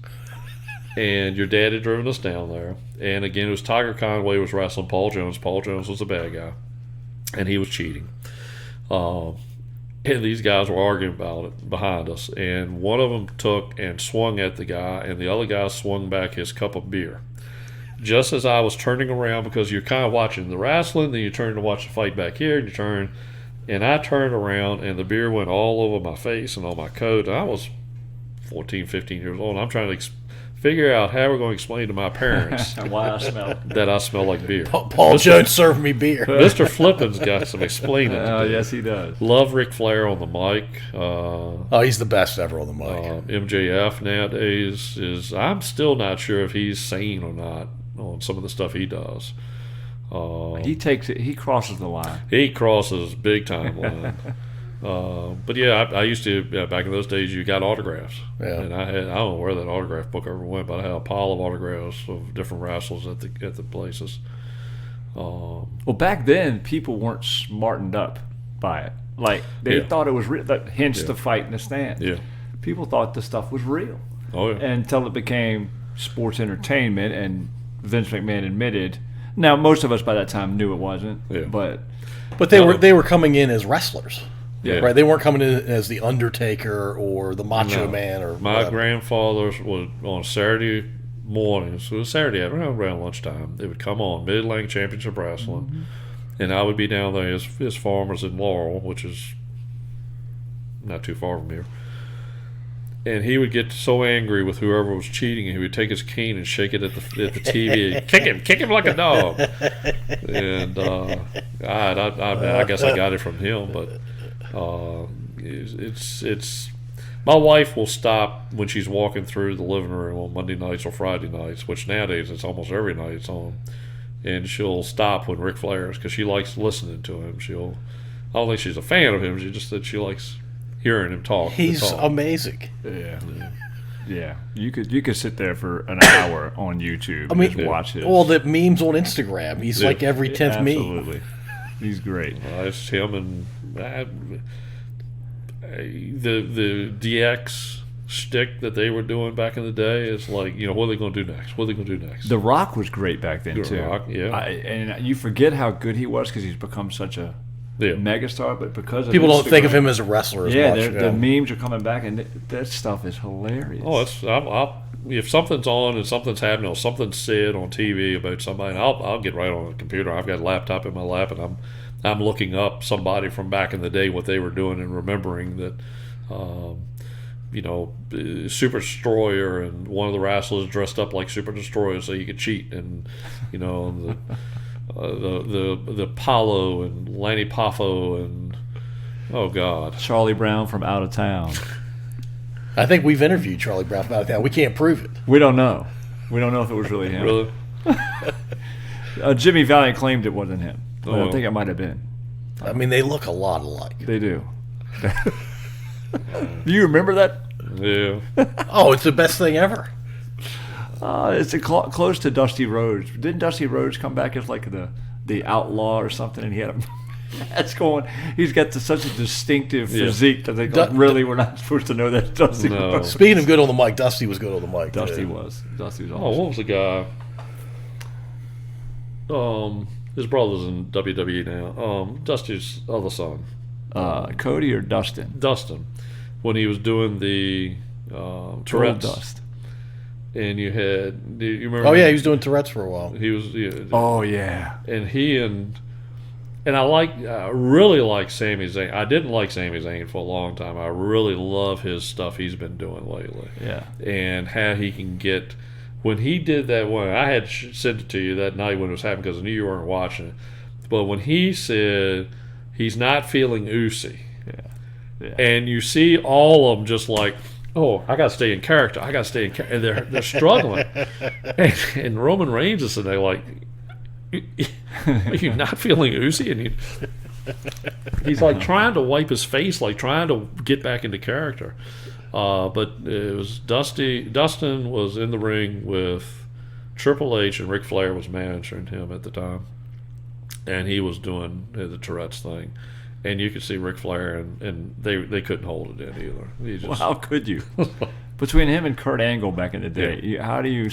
And your dad had driven us down there. And again, it was Tiger Conway was wrestling Paul Jones. Paul Jones was the bad guy, and he was cheating. And these guys were arguing about it behind us. And one of them took and swung at the guy, and the other guy swung back his cup of beer. Just as I was turning around, because you're kind of watching the wrestling, then you turn to watch the fight back here, and you turn, and I turned around, and the beer went all over my face and on my coat. And I was 14, 15 years old. And I'm trying to figure out how we're going to explain to my parents why I smell that I smell like beer. Paul Jones served me beer. Mr. Flippin's got some explaining to Oh, do. yes, he does. Love Ric Flair on the mic. He's the best ever on the mic. MJF nowadays I'm still not sure if he's sane or not on some of the stuff he does. He crosses the line. He crosses big time line. But yeah, I used to back in those days. You got autographs, and I don't know where that autograph book ever went, but I had a pile of autographs of different wrestlers at the places. Well, back then people weren't smartened up by it. Like they thought it was real. Hence the fight in the stands. Yeah, people thought the stuff was real. Oh yeah. Until it became sports entertainment, and Vince McMahon admitted. Now most of us by that time knew it wasn't. Yeah. But they were coming in as wrestlers. Yeah. Right. They weren't coming in as the Undertaker or the Macho Man or my grandfather was on Saturday mornings. It was Saturday around lunchtime. They would come on Mid-Atlantic Championship Wrestling, and I would be down there as farmers in Laurel, which is not too far from here. And he would get so angry with whoever was cheating, and he would take his cane and shake it at the TV, kick him like a dog. And I guess I got it from him, but. It's my wife will stop when she's walking through the living room on Monday nights or Friday nights, which nowadays it's almost every night it's on, and she'll stop when Ric Flair is because she likes listening to him. I don't think she's a fan of him. She just that she likes hearing him talk. He's amazing. Yeah. You could sit there for an hour on YouTube and just watch his. Well, the memes on Instagram. He's like every 10th meme. Absolutely. He's great. It's him and the DX shtick that they were doing back in the day is like, what are they going to do next? What are they going to do next? The Rock was great back then, too. Rock, yeah. And you forget how good he was because he's become such a megastar, but because of people Instagram, don't think of him as a wrestler as much. The memes are coming back, and that stuff is hilarious. Oh, if something's on and something's happening or something's said on TV about somebody, I'll get right on the computer. I've got a laptop in my lap, and I'm looking up somebody from back in the day, what they were doing, and remembering that, Super Destroyer and one of the wrestlers dressed up like Super Destroyer so you could cheat, and the Apollo and Lanny Poffo and oh god, Charlie Brown from Out of Town. I think we've interviewed Charlie Brown from Out of Town. We can't prove it. We don't know. We don't know if it was really him. Really? Jimmy Valiant claimed it wasn't him. But I think it might have been. I mean, they look a lot alike. They do. Do you remember that? Yeah. Oh, it's the best thing ever. It's close to Dusty Rhodes. Didn't Dusty Rhodes come back as like the outlaw or something, and he had That's going. He's got such a distinctive Yeah. physique that they go, really, we're not supposed to know that Dusty No. was. Speaking of good on the mic, Dusty was good on the mic. Dusty too. was. Dusty was Oh, awesome. what was the guy? His brother's in WWE now. Dusty's other son, Cody or Dustin? Dustin, when he was doing the Gold Tourette's, Dust. and you remember? Oh yeah, he was doing Tourette's for a while. he was. Oh yeah. And he and I really like Sami Zayn. I didn't like Sami Zayn for a long time. I really love his stuff he's been doing lately. Yeah. And how he can get, when he did that one, I had sent it to you that night when it was happening because I knew you weren't watching it. But when he said he's not feeling oozy, Yeah. and you see all of them just like, oh, I got to stay in character. I got to stay in character. And they're struggling. and Roman Reigns is sitting there like, are you not feeling oozy? And he's like trying to wipe his face, like trying to get back into character. But it was Dustin was in the ring with Triple H, and Ric Flair was managing him at the time, and he was doing the Tourette's thing. And you could see Ric Flair, and they couldn't hold it in either. He just, Well, how could you? Between him and Kurt Angle back in the day, how do you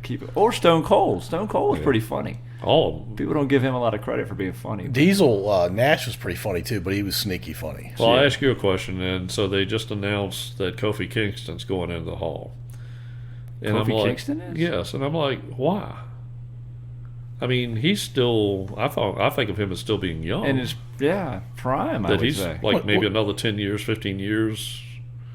keep it? Or Stone Cold. Stone Cold was pretty funny. all of them. People don't give him a lot of credit for being funny. Diesel Nash was pretty funny too, but he was sneaky funny. Well, I'll ask you a question, and so they just announced that Kofi Kingston's going into the Hall. And Kofi I'm like, Kingston is? Yes, and I'm like, why? I mean, he's still. I think of him as still being young. And his prime, I that would he's say. like maybe What- another 10 years, 15 years.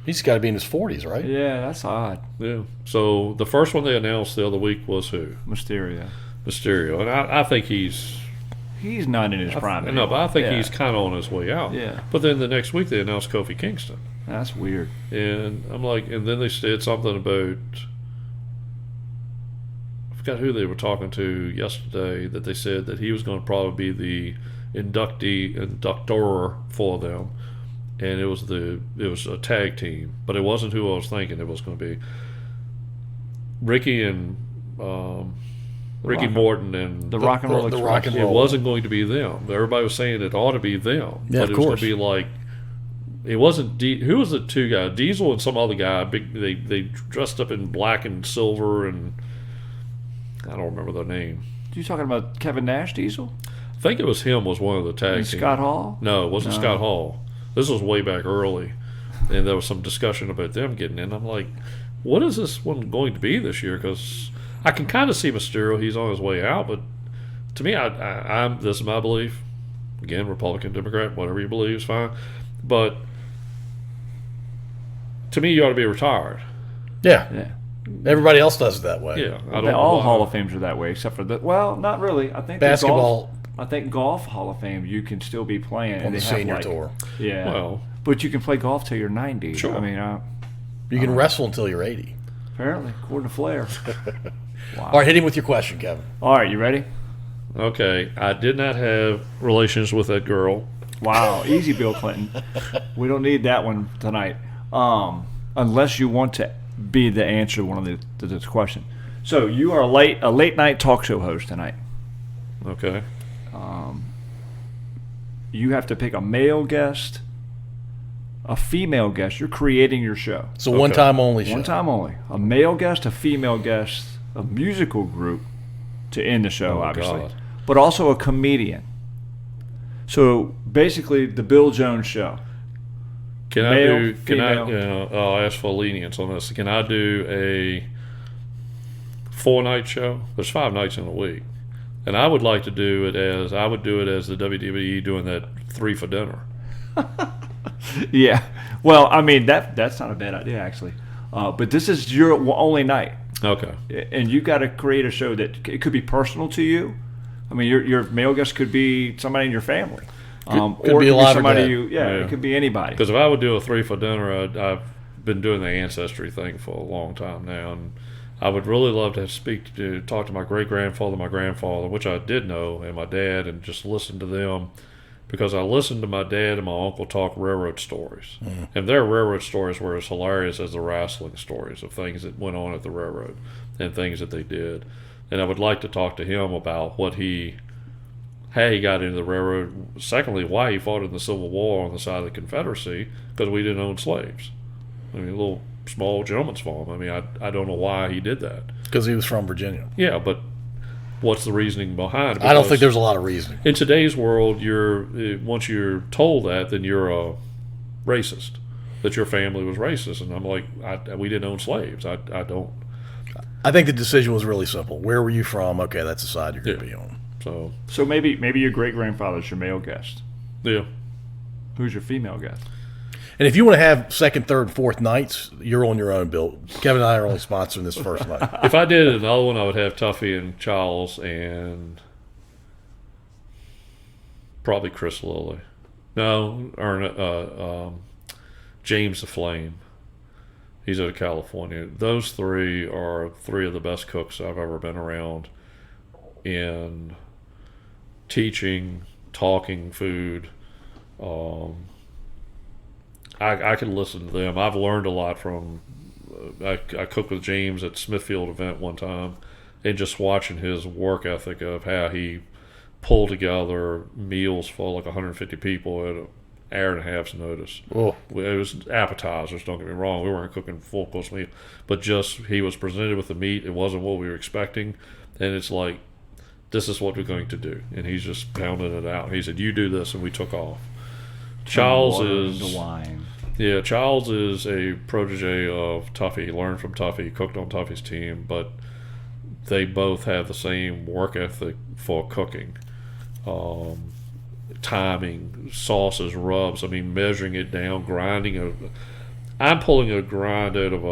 He's got to be in his 40s, right? Yeah, that's odd. Yeah. So the first one they announced the other week was who? Mysterio. Mysterio, and I think he's. He's not in his prime. No, but I think anymore. he's kind of on his way out. Yeah. But then the next week they announced Kofi Kingston, That's weird. and I'm like, and then they said something about. I forgot who they were talking to yesterday that they said that he was going to probably be the inductor for them, and it was a tag team, but it wasn't who I was thinking it was going to be. Ricky and Ricky Rock- Morton and The Rock and Roll the Express. Rock and it Roll. wasn't going to be them. Everybody was saying it ought to be them, Yeah, but of it was going course. to be like it wasn't. Who was the two guys? Diesel and some other guy. Big. They dressed up in black and silver, and I don't remember their name. You talking about Kevin Nash, Diesel? I think it was him. Was one of the tag And team. Scott Hall? No, it wasn't No. Scott Hall. This was way back early, and there was some discussion about them getting in. I'm like, what is this one going to be this year? Because I can kind of see Mysterio. He's on his way out, but to me, I'm this is my belief. Again, Republican, Democrat, whatever you believe is fine. But to me, you ought to be retired. Yeah. Yeah. Everybody else does it that way. Yeah, I don't know All why. Hall of Fames are that way, except for the. Well, not really. I think Basketball I think golf Hall of Fame you can still be playing on and the they have, senior like- tour. Yeah. Well, But you can play golf till you're 90. Sure. I mean, You can wrestle until you're 80. apparently, according to Flair. Wow. All right, hit him with your question, Kevin. All right, you ready? okay. I did not have relations with that girl. Wow, easy, Bill Clinton. We don't need that one tonight, unless you want to be the answer to one of this question. So you are a late night talk show host tonight. Okay. You have to pick a male guest, a female guest. You're creating your show. It's a one-time only show. One time only. A male guest, a female guest, a musical group to end the show, Oh, obviously, God. but also a comedian. So basically, the Bill Jones Show. Can Male, I do? Can I? female. I'll ask for lenience on this. Can I do a 4-night show? There's 5 nights in a week, and I would like to do it as I would do it as the WWE doing that 3 for dinner. Yeah. Well, I mean that's not a bad idea actually. But this is your only night, Okay. and you got to create a show that it could be personal to you. I mean, your male guest could be somebody in your family, could or be it alive or somebody dead. Yeah. it could be anybody. Because if I would do a 3 for dinner, I've been doing the ancestry thing for a long time now, and I would really love to talk to my great grandfather, my grandfather, which I did know, and my dad, and just listen to them. Because I listened to my dad and my uncle talk railroad stories. And their railroad stories were as hilarious as the wrestling stories of things that went on at the railroad and things that they did. And I would like to talk to him about what he how he got into the railroad. Secondly, why he fought in the Civil War on the side of the Confederacy, because we didn't own slaves. I mean, a little small gentleman's farm. I mean, I don't know why he did that. Because he was from Virginia. Yeah, but what's the reasoning behind it? I don't think there's a lot of reasoning. In today's world, once you're told that, then you're a racist. That your family was racist, and I'm like, we didn't own slaves. I don't. I think the decision was really simple. Where were you from? Okay, that's the side you're going to be on. So maybe your great grandfather's your male guest. Yeah. Who's your female guest? And if you want to have second, third, fourth nights, you're on your own, Bill. Kevin and I are only sponsoring this first night. If I did another one, I would have Tuffy and Charles and probably Chris Lilly. No, James the Flame. He's out of California. Those three are three of the best cooks I've ever been around in teaching, talking food. I can listen to them. I've learned a lot from. I cooked with James at Smithfield event one time, and just watching his work ethic of how he pulled together meals for like 150 people at an hour and a half's notice. Oh. It was appetizers. Don't get me wrong. We weren't cooking full course meal, but just he was presented with the meat. It wasn't what we were expecting, and it's like, this is what we're going to do, and he's just pounding it out. He said, "You do this," and we took off. Charles is the wine. Yeah, Charles is a protege of Tuffy. He learned from Tuffy. He cooked on Tuffy's team, but they both have the same work ethic for cooking. Timing, sauces, rubs. I mean, measuring it down, grinding. I'm pulling a grind out of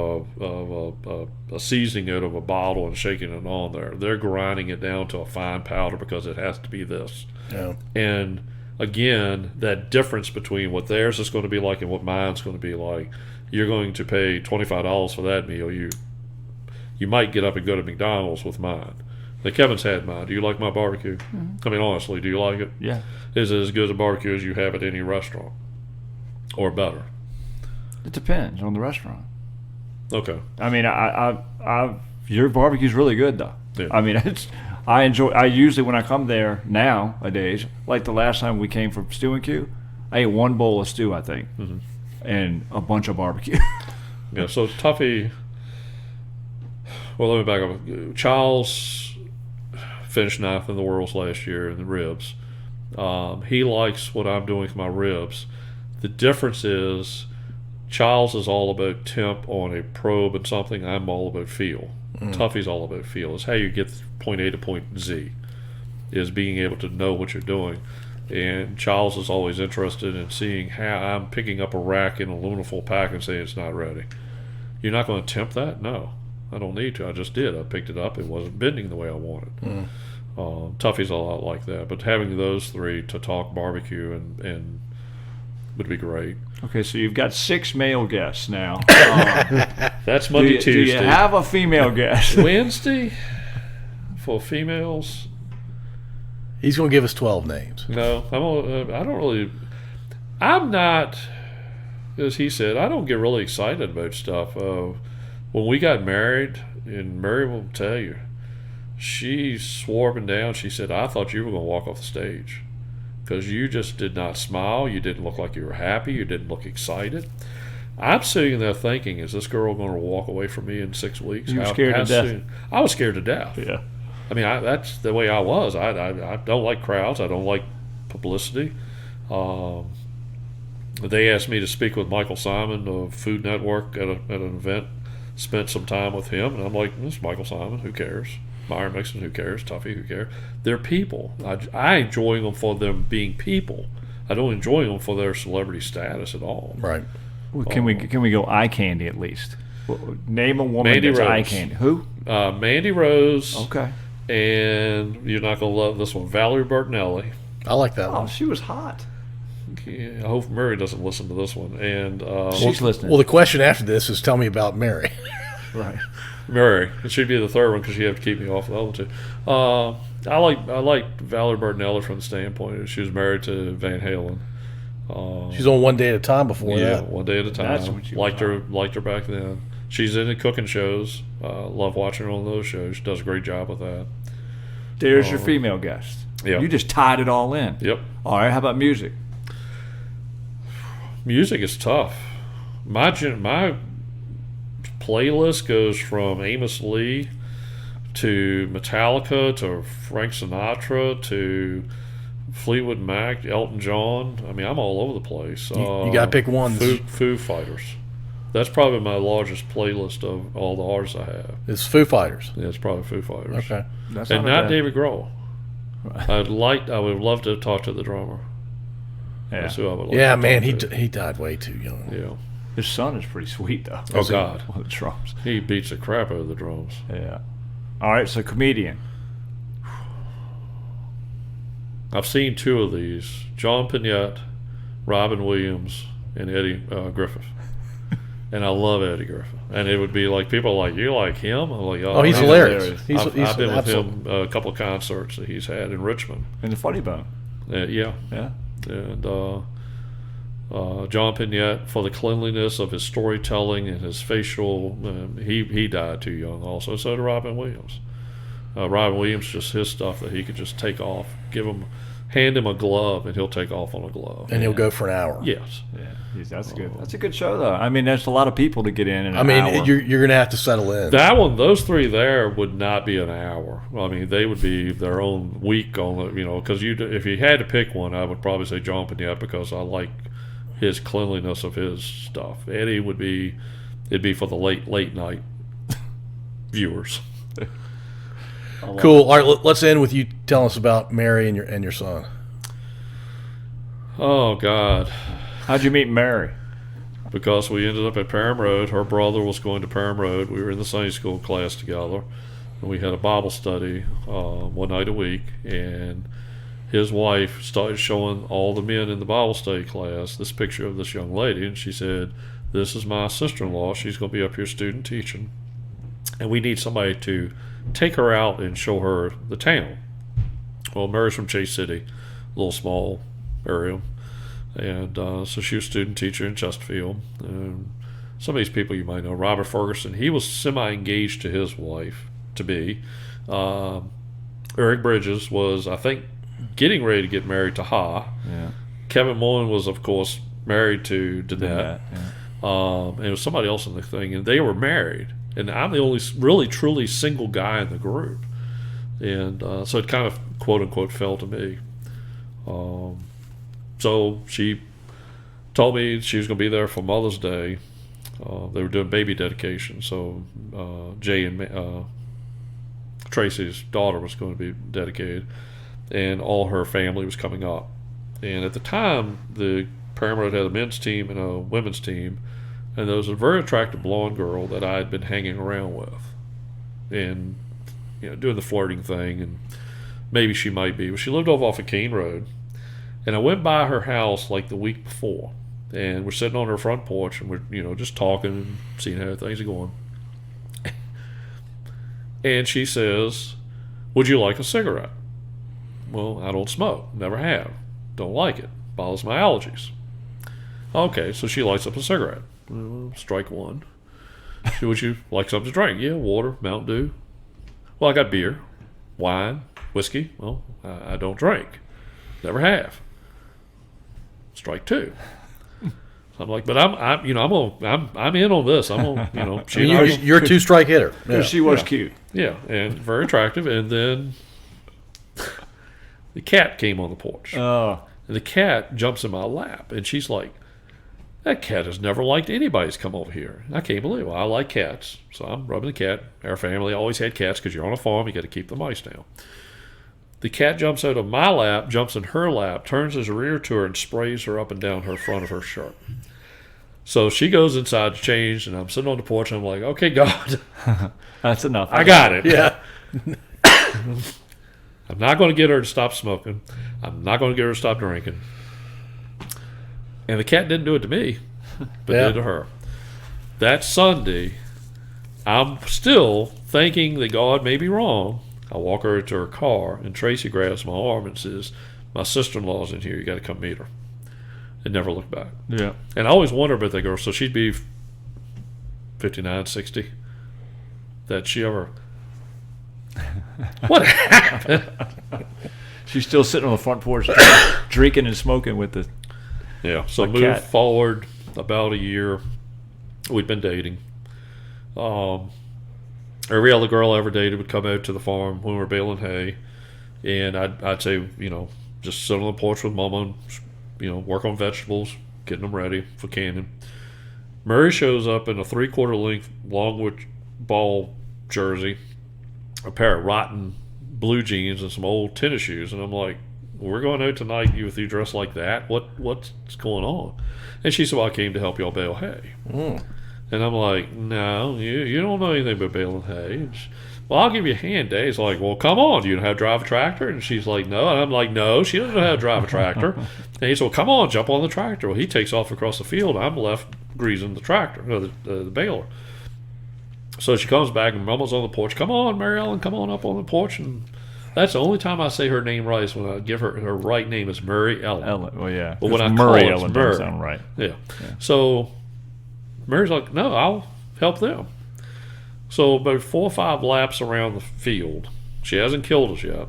a seasoning out of a bottle and shaking it on there. They're grinding it down to a fine powder because it has to be this. Yeah. And again, that difference between what theirs is going to be like and what mine's going to be like. You're going to pay $25 for that meal. You might get up and go to McDonald's with mine. Now, Kevin's had mine. Do you like my barbecue? Mm-hmm. I mean, honestly, do you like it? Yeah. Is it as good a barbecue as you have at any restaurant? Or better? It depends on the restaurant. Okay. I mean, your barbecue's really good, though. Yeah. I mean, I usually, when I come there nowadays, like the last time we came from Stew and Q, I ate one bowl of stew, I think, mm-hmm. and a bunch of barbecue. Yeah, so Tuffy, well, let me back up. Charles finished ninth in the worlds last year in the ribs. He likes what I'm doing with my ribs. The difference is Charles is all about temp on a probe and something. I'm all about feel. Tuffy's all about feel. It's how you get point A to point Z, is being able to know what you're doing. And Charles is always interested in seeing how I'm picking up a rack in aluminum foil pack and saying it's not ready. You're not going to temp that? No, I don't need to. I just did. I picked it up. It wasn't bending the way I wanted. Tuffy's a lot like that. But having those three to talk barbecue and would be great. Okay, so you've got 6 male guests now. That's Monday, Tuesday. Do you have a female guest? Wednesday for females? He's going to give us 12 names. No, I'm not, as he said, I don't get really excited about stuff. When we got married, and Mary will tell you, she swore up and down, she said, I thought you were going to walk off the stage. Because you just did not smile. You didn't look like you were happy. You didn't look excited. I'm sitting there thinking, is this girl going to walk away from me in 6 weeks? You were scared to death. Soon? I was scared to death. Yeah. I mean, that's the way I was. I don't like crowds. I don't like publicity. They asked me to speak with Michael Simon of Food Network at an event. Spent some time with him, and I'm like, this is Michael Simon. Who cares? Myron Mixon, who cares? Tuffy, who cares? They're people. I enjoy them for them being people. I don't enjoy them for their celebrity status at all. Right. Well, can we go eye candy at least? Well, name a woman Mandy that's Rose. eye candy. Who? Mandy Rose. Okay. And you're not going to love this one, Valerie Bertinelli. I like that Oh, one. she was hot. I hope Murray doesn't listen to this one. And She's listening. Well, the question after this is tell me about Mary. Right. Murray. It should be the third one because you have to keep me off the other two. I like Valerie Bertinelli from the standpoint that she was married to Van Halen. She's on One Day at a Time before Yeah, that. One Day at a time. That's when she was Liked her back then. She's in the cooking shows. Love watching her on those shows. She does a great job with that. There's your female guest. Yep. You just tied it all in. Yep. All right, how about music? Music is tough. My playlist goes from Amos Lee to Metallica to Frank Sinatra to Fleetwood Mac, Elton John. I mean, I'm all over the place. You got to pick one. Foo Fighters. That's probably my largest playlist of all the artists I have. It's Foo Fighters. Yeah, it's probably Foo Fighters. Okay. That's And not not bad. David Grohl. I would love to talk to the drummer. Yeah. That's who I would like Yeah, to man, talk to. he died way too young. Yeah. His son is pretty sweet, though. Oh, God. On the drums. He beats the crap out of the drums. Yeah. All right, so comedian. I've seen two of these: John Pinette, Robin Williams, and Eddie Griffith. And I love Eddie Griffith. And it would be like, people are like, you like him? I'm like, Oh, he's hilarious. I've been with him a couple of concerts that he's had in Richmond. And the Funny Bone. Yeah. Yeah. And John Pinette, for the cleanliness of his storytelling and his facial, he died too young also. So did Robin Williams. Robin Williams, just his stuff that he could just take off, hand him a glove, and he'll take off on a glove. And he'll go for an hour. Yes. Yeah. That's good. That's a good show, though. I mean, there's a lot of people to get in an I mean, hour. you're going to have to settle in. That one, those three there would not be an hour. I mean, they would be their own week on the, because if you had to pick one, I would probably say John Pinette, because I like his cleanliness of his stuff. Eddie it'd be for the late night viewers. Cool. All right, let's end with you telling us about Mary and your son. Oh, God. How'd you meet Mary? Because we ended up at Parham Road. Her brother was going to Parham Road. We were in the Sunday school class together. And we had a Bible study one night a week. And his wife started showing all the men in the Bible study class this picture of this young lady. And she said, "This is my sister-in-law. She's going to be up here student teaching. And we need somebody to take her out and show her the town." Well, Mary's from Chase City, a little small area. And so she was a student teacher in Chesterfield. And some of these people you might know. Robert Ferguson, he was semi-engaged to his wife, to be. Eric Bridges was, I think, getting ready to get married to Ha. Yeah. Kevin Mullen was, of course, married to Danette. Yeah. And it was somebody else in the thing. And they were married. And I'm the only really, truly single guy in the group. And so it kind of, quote-unquote, fell to me. So she told me she was going to be there for Mother's Day. They were doing baby dedication, so Jay and Tracy's daughter was going to be dedicated, and all her family was coming up. And at the time, the Parham Road had a men's team and a women's team, and there was a very attractive blonde girl that I had been hanging around with, and doing the flirting thing, and maybe she might be. But she lived over off of Keene Road. And I went by her house like the week before, and we're sitting on her front porch, and we're just talking and seeing how things are going. And she says, "Would you like a cigarette?" Well, I don't smoke, never have, don't like it, bothers my allergies. Okay, so she lights up a cigarette. Well, strike one. Would you like something to drink? Yeah, water, Mountain Dew. Well, I got beer, wine, whiskey. Well, I don't drink, never have. Strike two. So I'm like, but I'm in on this. I'm on, You're a two-strike hitter. Yeah. She was cute. Yeah, and very attractive. And then the cat came on the porch. Oh. And the cat jumps in my lap, and she's like, "That cat has never liked anybody's come over here." I can't believe it. Well, I like cats, so I'm rubbing the cat. Our family always had cats because you're on a farm, you got to keep the mice down. The cat jumps out of my lap, jumps in her lap, turns his rear to her, and sprays her up and down her front of her shirt. So she goes inside to change, and I'm sitting on the porch, and I'm like, "Okay, God, That's enough. I got it." Yeah. I'm not going to get her to stop smoking. I'm not going to get her to stop drinking. And the cat didn't do it to me, but did to her. That Sunday, I'm still thinking that God may be wrong. I walk her to her car, and Tracy grabs my arm and says, "My sister-in-law's in here. You got to come meet her." And never looked back. Yeah. And I always wonder about that girl. So she'd be 59, 60. That she ever... What happened? She's still sitting on the front porch drinking and smoking with the So my move cat. forward about a year. We'd been dating. Every other girl I ever dated would come out to the farm when we were baling hay, and I'd say, just sit on the porch with Mama and, work on vegetables, getting them ready for canning. Murray shows up in a 3/4 length Longwood ball jersey, a pair of rotten blue jeans, and some old tennis shoes, and I'm like, we're going out tonight with you dressed like that? What's going on? And she said, well, I came to help y'all bale hay. And I'm like, no, you don't know anything about baling hay. And well, I'll give you a hand, Dave. He's like, well, come on. Do you know how to drive a tractor? And she's like, no. And I'm like, no, she doesn't know how to drive a tractor. And he said, well, come on, jump on the tractor. Well, he takes off across the field. I'm left greasing the tractor, the baler. So she comes back, and Mama's on the porch. Come on, Mary Ellen, come on up on the porch. And that's the only time I say her name right is when I give her right name is Mary Ellen. Well, yeah. But when I Murray call it, Ellen it's Murray. doesn't sound right. Yeah. So Mary's like, no, I'll help them. So about 4 or 5 laps around the field, she hasn't killed us yet.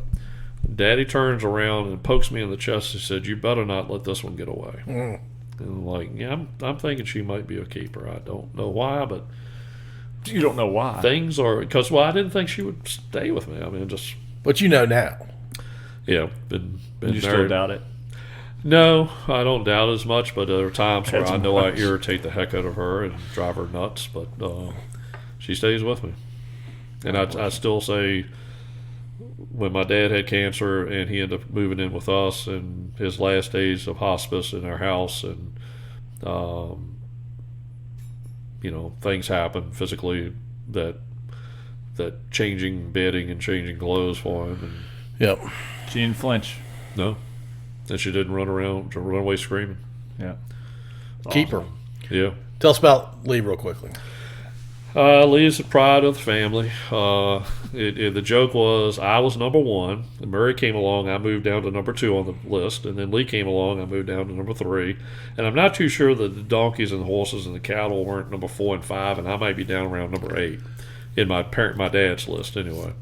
Daddy turns around and pokes me in the chest and said, you better not let this one get away. And I'm like, yeah, I'm thinking she might be a keeper. I don't know why, but You don't know why. things are, because, I didn't think she would stay with me. I mean, just, But you know now. been You still married. doubt it? No, I don't doubt as much, but there are times where That's I know I much. irritate the heck out of her and drive her nuts, but she stays with me. And I still say, when my dad had cancer and he ended up moving in with us, and his last days of hospice in our house, and things happen physically that changing bedding and changing clothes for him, and Yep. She didn't flinch. no, and she didn't run away screaming. Yeah. Keep her. Yeah. Tell us about Lee real quickly. Lee's the pride of the family. The joke was I was number 1. And Murray came along. I moved down to number 2 on the list. And then Lee came along. I moved down to number 3. And I'm not too sure that the donkeys and the horses and the cattle weren't number 4 and 5. And I might be down around number 8 in my dad's list anyway.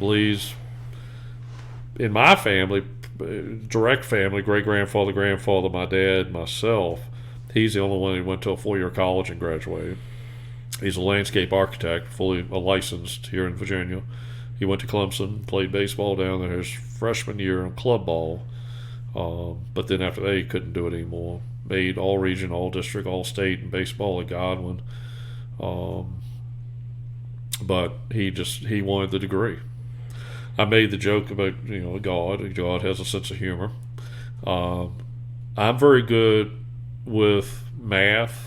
Lee's, in my family, direct family, great-grandfather, grandfather, my dad, myself, he's the only one who went to a 4-year college and graduated. He's a landscape architect, fully licensed here in Virginia. He went to Clemson, played baseball down there his freshman year in club ball. But then after that, he couldn't do it anymore. Made all region, all district, all state in baseball at Godwin. But he wanted the degree. I made the joke about, God. God has a sense of humor. I'm very good with math,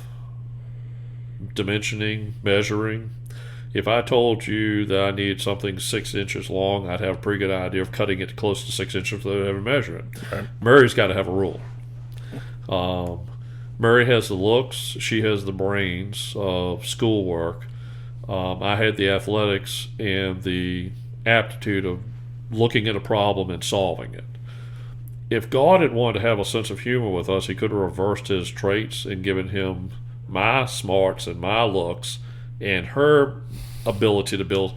dimensioning, measuring. If I told you that I needed something 6 inches long, I'd have a pretty good idea of cutting it close to 6 inches without having to measure it. Okay. Murray's got to have a rule. Murray has the looks. She has the brains of schoolwork. I had the athletics and the aptitude of looking at a problem and solving it. If God had wanted to have a sense of humor with us, he could have reversed his traits and given him my smarts and my looks and her ability to build.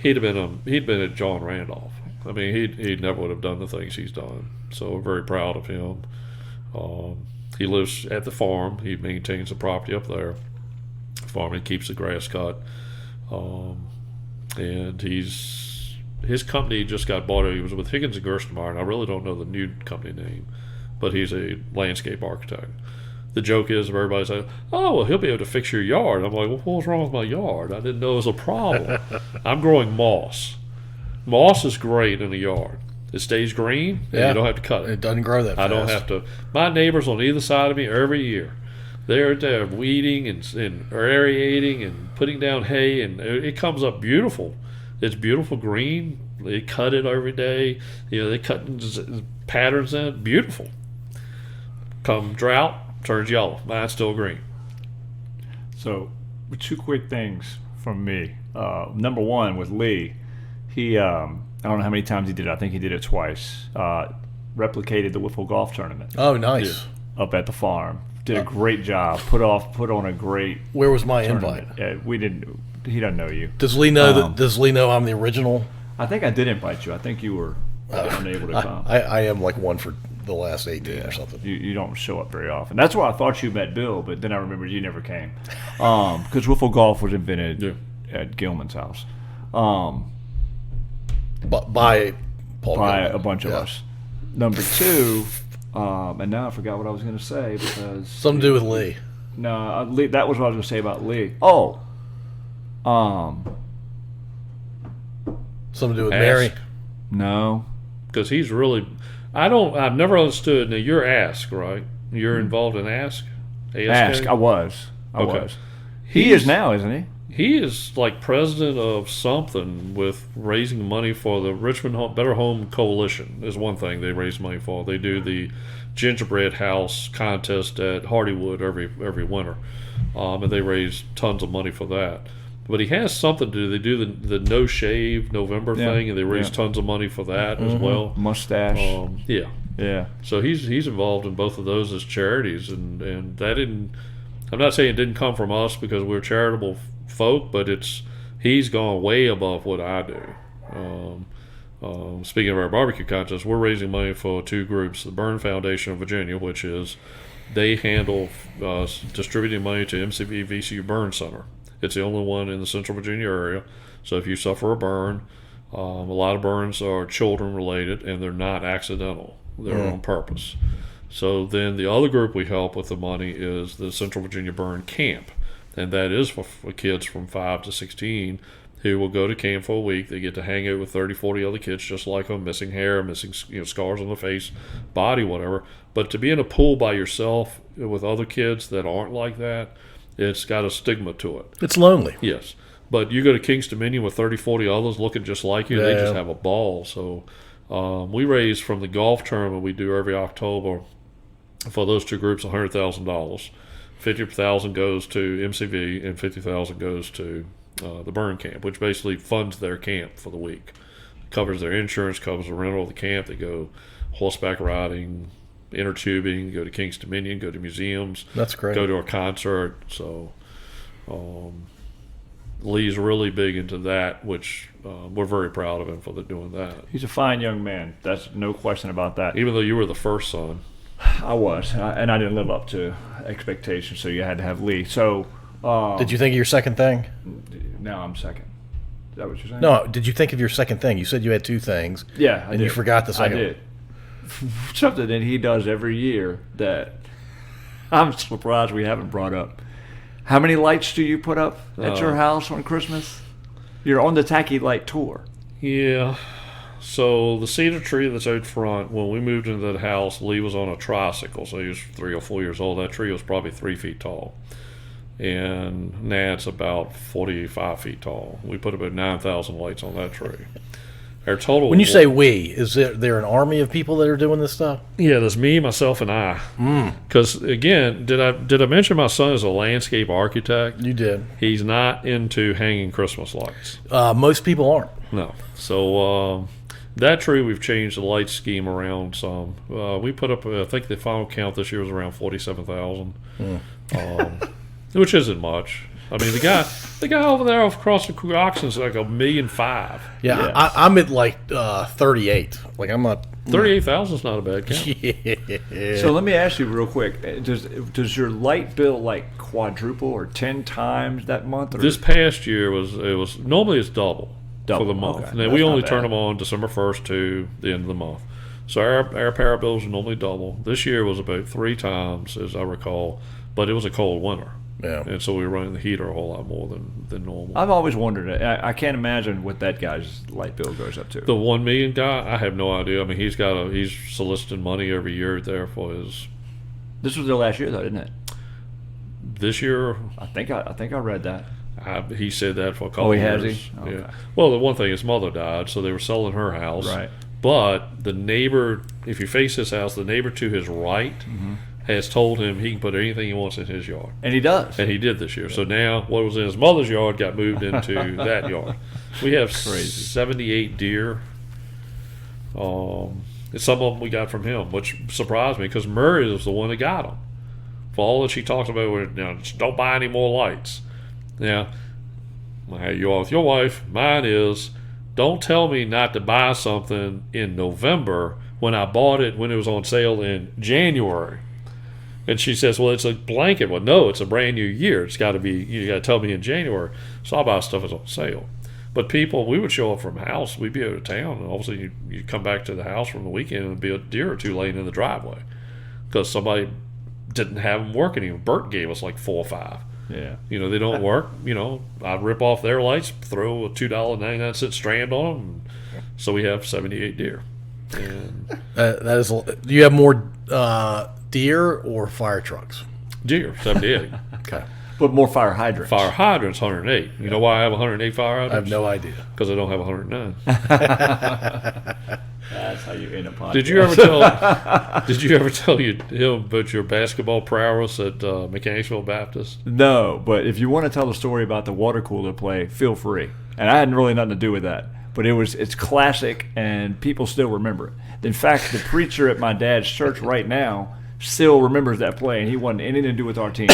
He'd been at John Randolph. I mean, he never would have done the things he's done. So we're very proud of him. He lives at the farm. He maintains the property up there. Farm. He keeps the grass cut. And his company just got bought. He was with Higgins and Gerstenmaier, and I really don't know the new company name, but he's a landscape architect. The joke is, everybody says, oh, well, he'll be able to fix your yard. I'm like, well, what's wrong with my yard? I didn't know it was a problem. I'm growing moss. Moss is great in a yard. It stays green, and you don't have to cut it. It doesn't grow that fast. I don't have to. My neighbors on either side of me every year, they're weeding and aerating and putting down hay, and it comes up beautiful. It's beautiful green. They cut it every day. They cut patterns in it. Beautiful. Come drought, turns yellow. Mine's still green. So, 2 quick things from me. Number 1, with Lee, he, I don't know how many times he did it. I think he did it twice. Replicated the wiffle golf tournament Oh, nice. up at the farm. Did a great job. Put on a great Where was my tournament. invite? He doesn't know you. Does Lee know Does Lee know I'm the original? I think I did invite you. I think you were they're unable to come. I am like one for the last 18 or something. You don't show up very often. That's why I thought you met Bill, but then I remembered you never came. Because wiffle golf was invented at Gilman's house. But by Paul By Gilman. a bunch of us. Number two, and now I forgot what I was going to say because Something to do with Lee. no, Lee, that was what I was going to say about Lee. Oh, Something to do with Ask. Mary. no, Because he's really, I've never understood. Now you're Ask, right? You're involved in Ask. Ask. I was. Okay. He is now, isn't he? He is like president of something with raising money for the Richmond Better Home Coalition is one thing they raise money for. They do the gingerbread house contest at Hardywood every winter, and they raise tons of money for that. But he has something to do. They do the No Shave November thing, and they raise tons of money for that as well. Mustache. Yeah. So he's involved in both of those as charities, and that didn't. I'm not saying it didn't come from us because we're charitable folk, but he's gone way above what I do. Speaking of our barbecue contest, we're raising money for two groups: the Burn Foundation of Virginia, which is they handle distributing money to MCV VCU Burn Center. It's the only one in the Central Virginia area. So if you suffer a burn, a lot of burns are children related, and they're not accidental; they're on purpose. So then the other group we help with the money is the Central Virginia Burn Camp, and that is for kids from 5 to 16 who will go to camp for a week. They get to hang out with 30, 40 other kids just like them, missing hair, missing scars on the face, body, whatever. But to be in a pool by yourself with other kids that aren't like that, it's got a stigma to it. It's lonely. Yes. But you go to King's Dominion with 30, 40 others looking just like you, they just have a ball. So we raise from the golf tournament we do every October for those two groups $100,000. $50,000 goes to MCV and $50,000 goes to the burn camp, which basically funds their camp for the week. Covers their insurance, covers the rental of the camp. They go horseback riding, inner tubing, go to King's Dominion, go to museums. That's great. Go to a concert. So Lee's really big into that, which we're very proud of him for doing that. He's a fine young man. That's no question about that. Even though you were the first son. I was, and I didn't live up to expectations, so you had to have Lee. So, Did you think of your second thing? now I'm second. Is that what you're saying? No. Did you think of your second thing? You said you had two things. Yeah, I and did. you forgot the second. I did. Something that he does every year that I'm surprised we haven't brought up. How many lights do you put up at your house on Christmas? You're on the Tacky Light tour. Yeah. So the cedar tree that's out front, when we moved into that house, Lee was on a tricycle, so he was 3 or 4 years old. That tree was probably 3 feet tall. And now it's about 45 feet tall. We put about 9,000 lights on that tree. Our total. When you say we, is there an army of people that are doing this stuff? Yeah, there's me, myself, and I. Because again, did I mention my son is a landscape architect? You did. He's not into hanging Christmas lights. Most people aren't. No. So that tree, we've changed the light scheme around some. We put up, I think the final count this year was around 47,000, which isn't much. I mean, the guy over there across the auction's like $1.5 million. Yeah. I'm at like 38. Like I'm not. 38,000 is not a bad count. Yeah. So let me ask you real quick: does your light bill like quadruple or 10 times that month? Or This past year was normally it's double for the month. Okay. Now That's we not only bad. turn them on December 1st to the end of the month. So our power bills are normally double. This year was about 3 times, as I recall, but it was a cold winter. Yeah. And so we were running the heater a whole lot more than normal. I've always wondered. I can't imagine what that guy's light bill goes up to. The $1 million guy, I have no idea. I mean, he's soliciting money every year there for his. This was their last year, though, didn't it? This year, I think I read that. he said that for a couple Oh, he years. has he? Okay. Yeah. Well, the one thing, his mother died, so they were selling her house. Right. But the neighbor, if you face his house, the neighbor to his right has told him he can put anything he wants in his yard. And he does. And he did this year. So now what was in his mother's yard got moved into that yard. We have 78 deer. Some of them we got from him, which surprised me because Murray was the one that got them. For all that she talks about, just don't buy any more lights. Now, you're with your wife. Mine is don't tell me not to buy something in November when I bought it when it was on sale in January. And she says, well, it's a blanket. Well, no, it's a brand new year. It's got to be, you got to tell me in January. So I'll buy stuff that's on sale. But people, we would show up from house. We'd be out of town. And obviously, you come back to the house from the weekend and be a deer or two laying in the driveway because somebody didn't have them working. Even Bert gave us like 4 or 5. Yeah. They don't work. I'd rip off their lights, throw a $2.99 strand on them. So we have 78 deer. And That is. Do you have more deer or fire trucks? deer, 78. Okay. But more fire hydrants. Fire hydrants, 108. You know why I have 108 fire hydrants? I have no idea. Because I don't have 109. That's how you end a podcast. Did you ever tell him about your basketball prowess at Mechanicsville Baptist? No, but if you want to tell the story about the water cooler play, feel free. And I had really nothing to do with that. But it's classic, and people still remember it. In fact, the preacher at my dad's church right now still remembers that play, and he wanted anything to do with our team.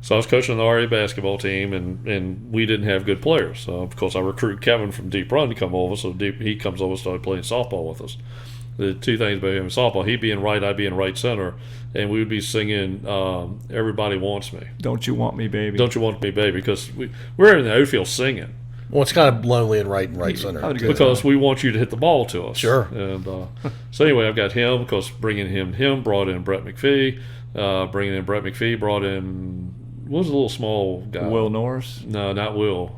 So I was coaching the RA basketball team, and we didn't have good players. So, of course, I recruit Kevin from Deep Run to come over. So he comes over and started playing softball with us. The two things about him in softball, he'd be in right, I'd be in right center, and we would be singing Everybody Wants Me. Don't you want me, baby? Don't you want me, baby? Because we're in the outfield singing. Well, it's kind of lonely in right center. Because we want you to hit the ball to us. Sure. And so anyway, I've got him, because bringing him brought in Brett McPhee. Bringing in Brett McPhee brought in, what was the little small guy? Will Norris? No, not Will.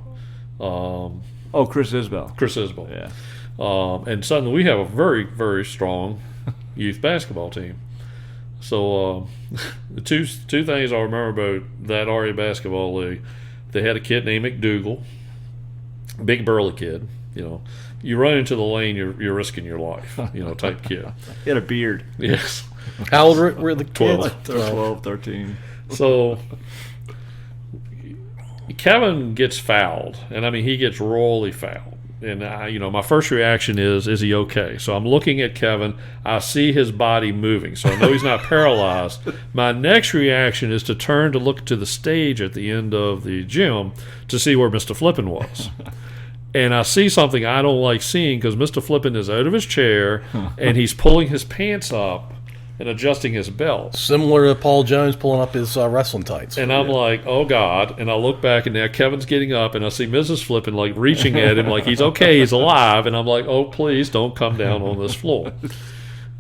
Chris Isbell. Chris Isbell. Yeah. And suddenly we have a very, very strong youth basketball team. So the two things I remember about that RA basketball league, they had a kid named McDougal, big burly kid. You run into the lane, you're risking your life. Type kid. He had a beard. Yes. How old were the kids? 12, 13. So Kevin gets fouled, and I mean he gets royally fouled. And my first reaction is he okay? So I'm looking at Kevin. I see his body moving, so I know he's not paralyzed. My next reaction is to turn to look to the stage at the end of the gym to see where Mr. Flippin was. And I see something I don't like seeing, because Mr. Flippin is out of his chair and he's pulling his pants up and adjusting his belt. Similar to Paul Jones pulling up his wrestling tights. And I'm like, oh, God. And I look back, and now Kevin's getting up, and I see Mrs. Flippin, like, reaching at him like he's okay, he's alive. And I'm like, oh, please don't come down on this floor.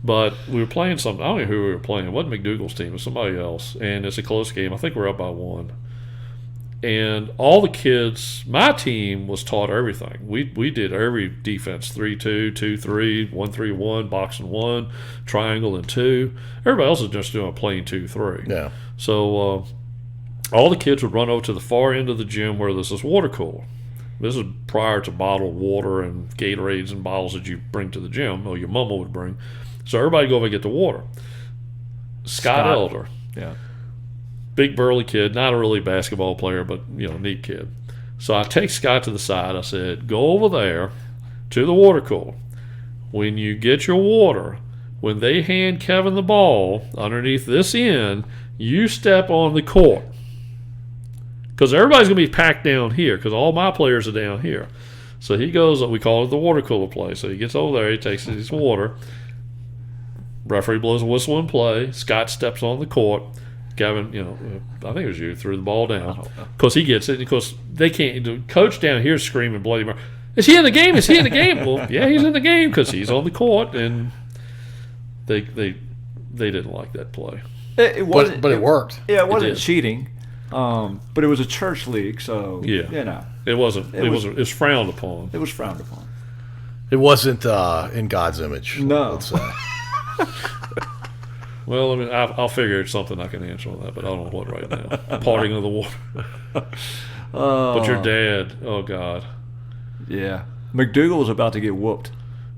But we were playing something. I don't know who we were playing. It wasn't McDougal's team. It was somebody else. And it's a close game. I think we're up by 1. And all the kids, my team was taught everything. We did every defense, 3-2, 2-3, 1-3-1, boxing 1, triangle and 2. Everybody else is just doing plain 2-3. Yeah. So all the kids would run over to the far end of the gym where there's this water cooler. This is prior to bottled water and Gatorades and bottles that you bring to the gym, or your mama would bring. So everybody go over and get the water. Scott Elder. Yeah. Big burly kid, not a really basketball player, but neat kid. So I take Scott to the side. I said, go over there to the water cooler. When you get your water, when they hand Kevin the ball underneath this end, you step on the court. Because everybody's going to be packed down here, because all my players are down here. So he goes, we call it the water cooler play. So he gets over there, he takes his water. Referee blows a whistle and play. Scott steps on the court. Kevin, I think it was you, threw the ball down because he gets it. Because they can't. The coach down here is screaming bloody murder. Is he in the game? Is he in the game? Well, yeah, he's in the game because he's on the court, and they didn't like that play. It wasn't, but it worked. Yeah, it wasn't did. cheating, but it was a church league, so yeah, it wasn't. It was frowned upon. It was frowned upon. It wasn't in God's image. No. Let's say. Well, I mean, I'll figure it's something I can answer on that, but I don't know what right now. Parting of the water. But your dad, oh God. Yeah. McDougal was about to get whooped.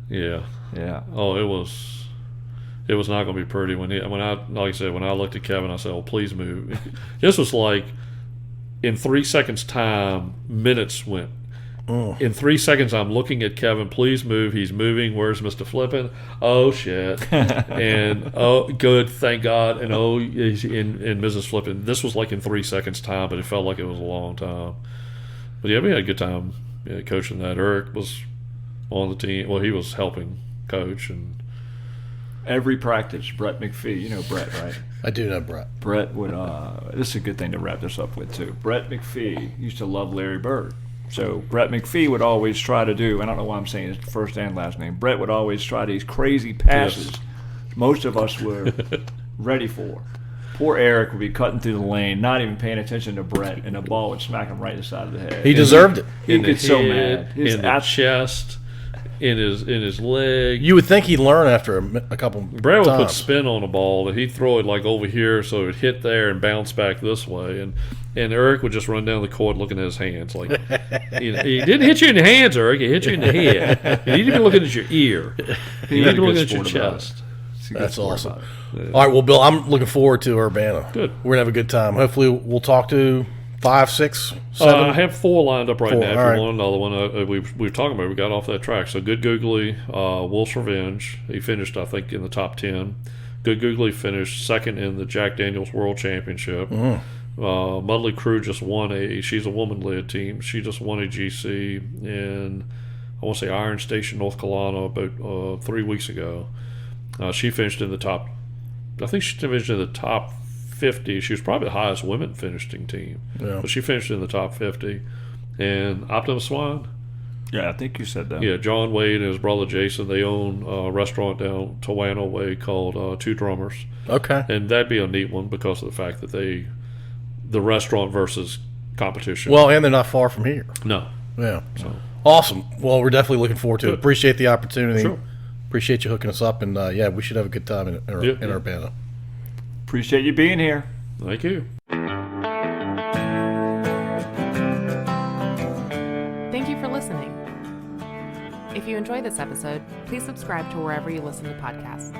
Yeah. Yeah. Oh, it was not going to be pretty when I looked at Kevin, I said, "Oh, please move." This was like in 3 seconds time, minutes went. Oh. In 3 seconds, I'm looking at Kevin. Please move. He's moving. Where's Mr. Flippin? Oh shit! And oh, good, thank God. And oh, and Mrs. Flippin. This was like in 3 seconds time, but it felt like it was a long time. But yeah, we had a good time. coaching that. Eric was on the team. Well, he was helping coach, and Every practice, Brett McPhee, you know Brett, right? I do know Brett. Brett would, this is a good thing to wrap this up with, too. Brett McPhee used to love Larry Bird. So Brett McPhee would always try to do, I don't know why I'm saying his first and last name, Brett would always try these crazy passes most of us were ready for. Poor Eric would be cutting through the lane, not even paying attention to Brett, and the ball would smack him right in the side of the head. He deserved it. He'd get so mad. In the chest, in his leg. You would think he'd learn after a couple Brad would times. put spin on the ball, and he'd throw it like over here, so it would hit there and bounce back this way. And Eric would just run down the court looking at his hands. Like, he didn't hit you in the hands, Eric. He hit you in the head. You need to be looking at your ear. You need to be looking at your chest. That's awesome. All right, well, Bill, I'm looking forward to Urbana. Good. We're going to have a good time. Hopefully we'll talk to 5, 6, 7. I have 4 lined up right 4, now. If all you right. want another one, we've talking about it. We got off that track. So Good Googly, Wolf's Revenge. He finished, I think, in the top 10. Good Googly finished second in the Jack Daniels World Championship. Mudley Crew just won she's a woman-led team. She just won a GC in, I want to say, Iron Station, North Carolina, about 3 weeks ago. She finished in the top, I think she finished in the top 50. She was probably the highest women finishing team. Yeah. But she finished in the top 50. And Optimus Swine, Yeah, I think you said that. yeah, John Wade and his brother Jason, they own a restaurant down Towano Way called Two Drummers. Okay. And that'd be a neat one because of the fact that the restaurant versus competition. Well, and they're not far from here. No. Yeah. So, Awesome. Well, we're definitely looking forward to it. Good. Appreciate the opportunity. Sure. Appreciate you hooking us up. And, yeah, we should have a good time in Yeah. Urbana. Appreciate you being here. thank you. Thank you for listening. If you enjoyed this episode, please subscribe to wherever you listen to podcasts.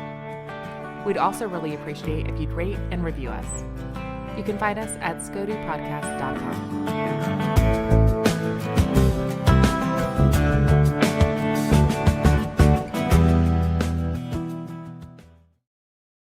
We'd also really appreciate if you'd rate and review us. You can find us at scodupodcast.com.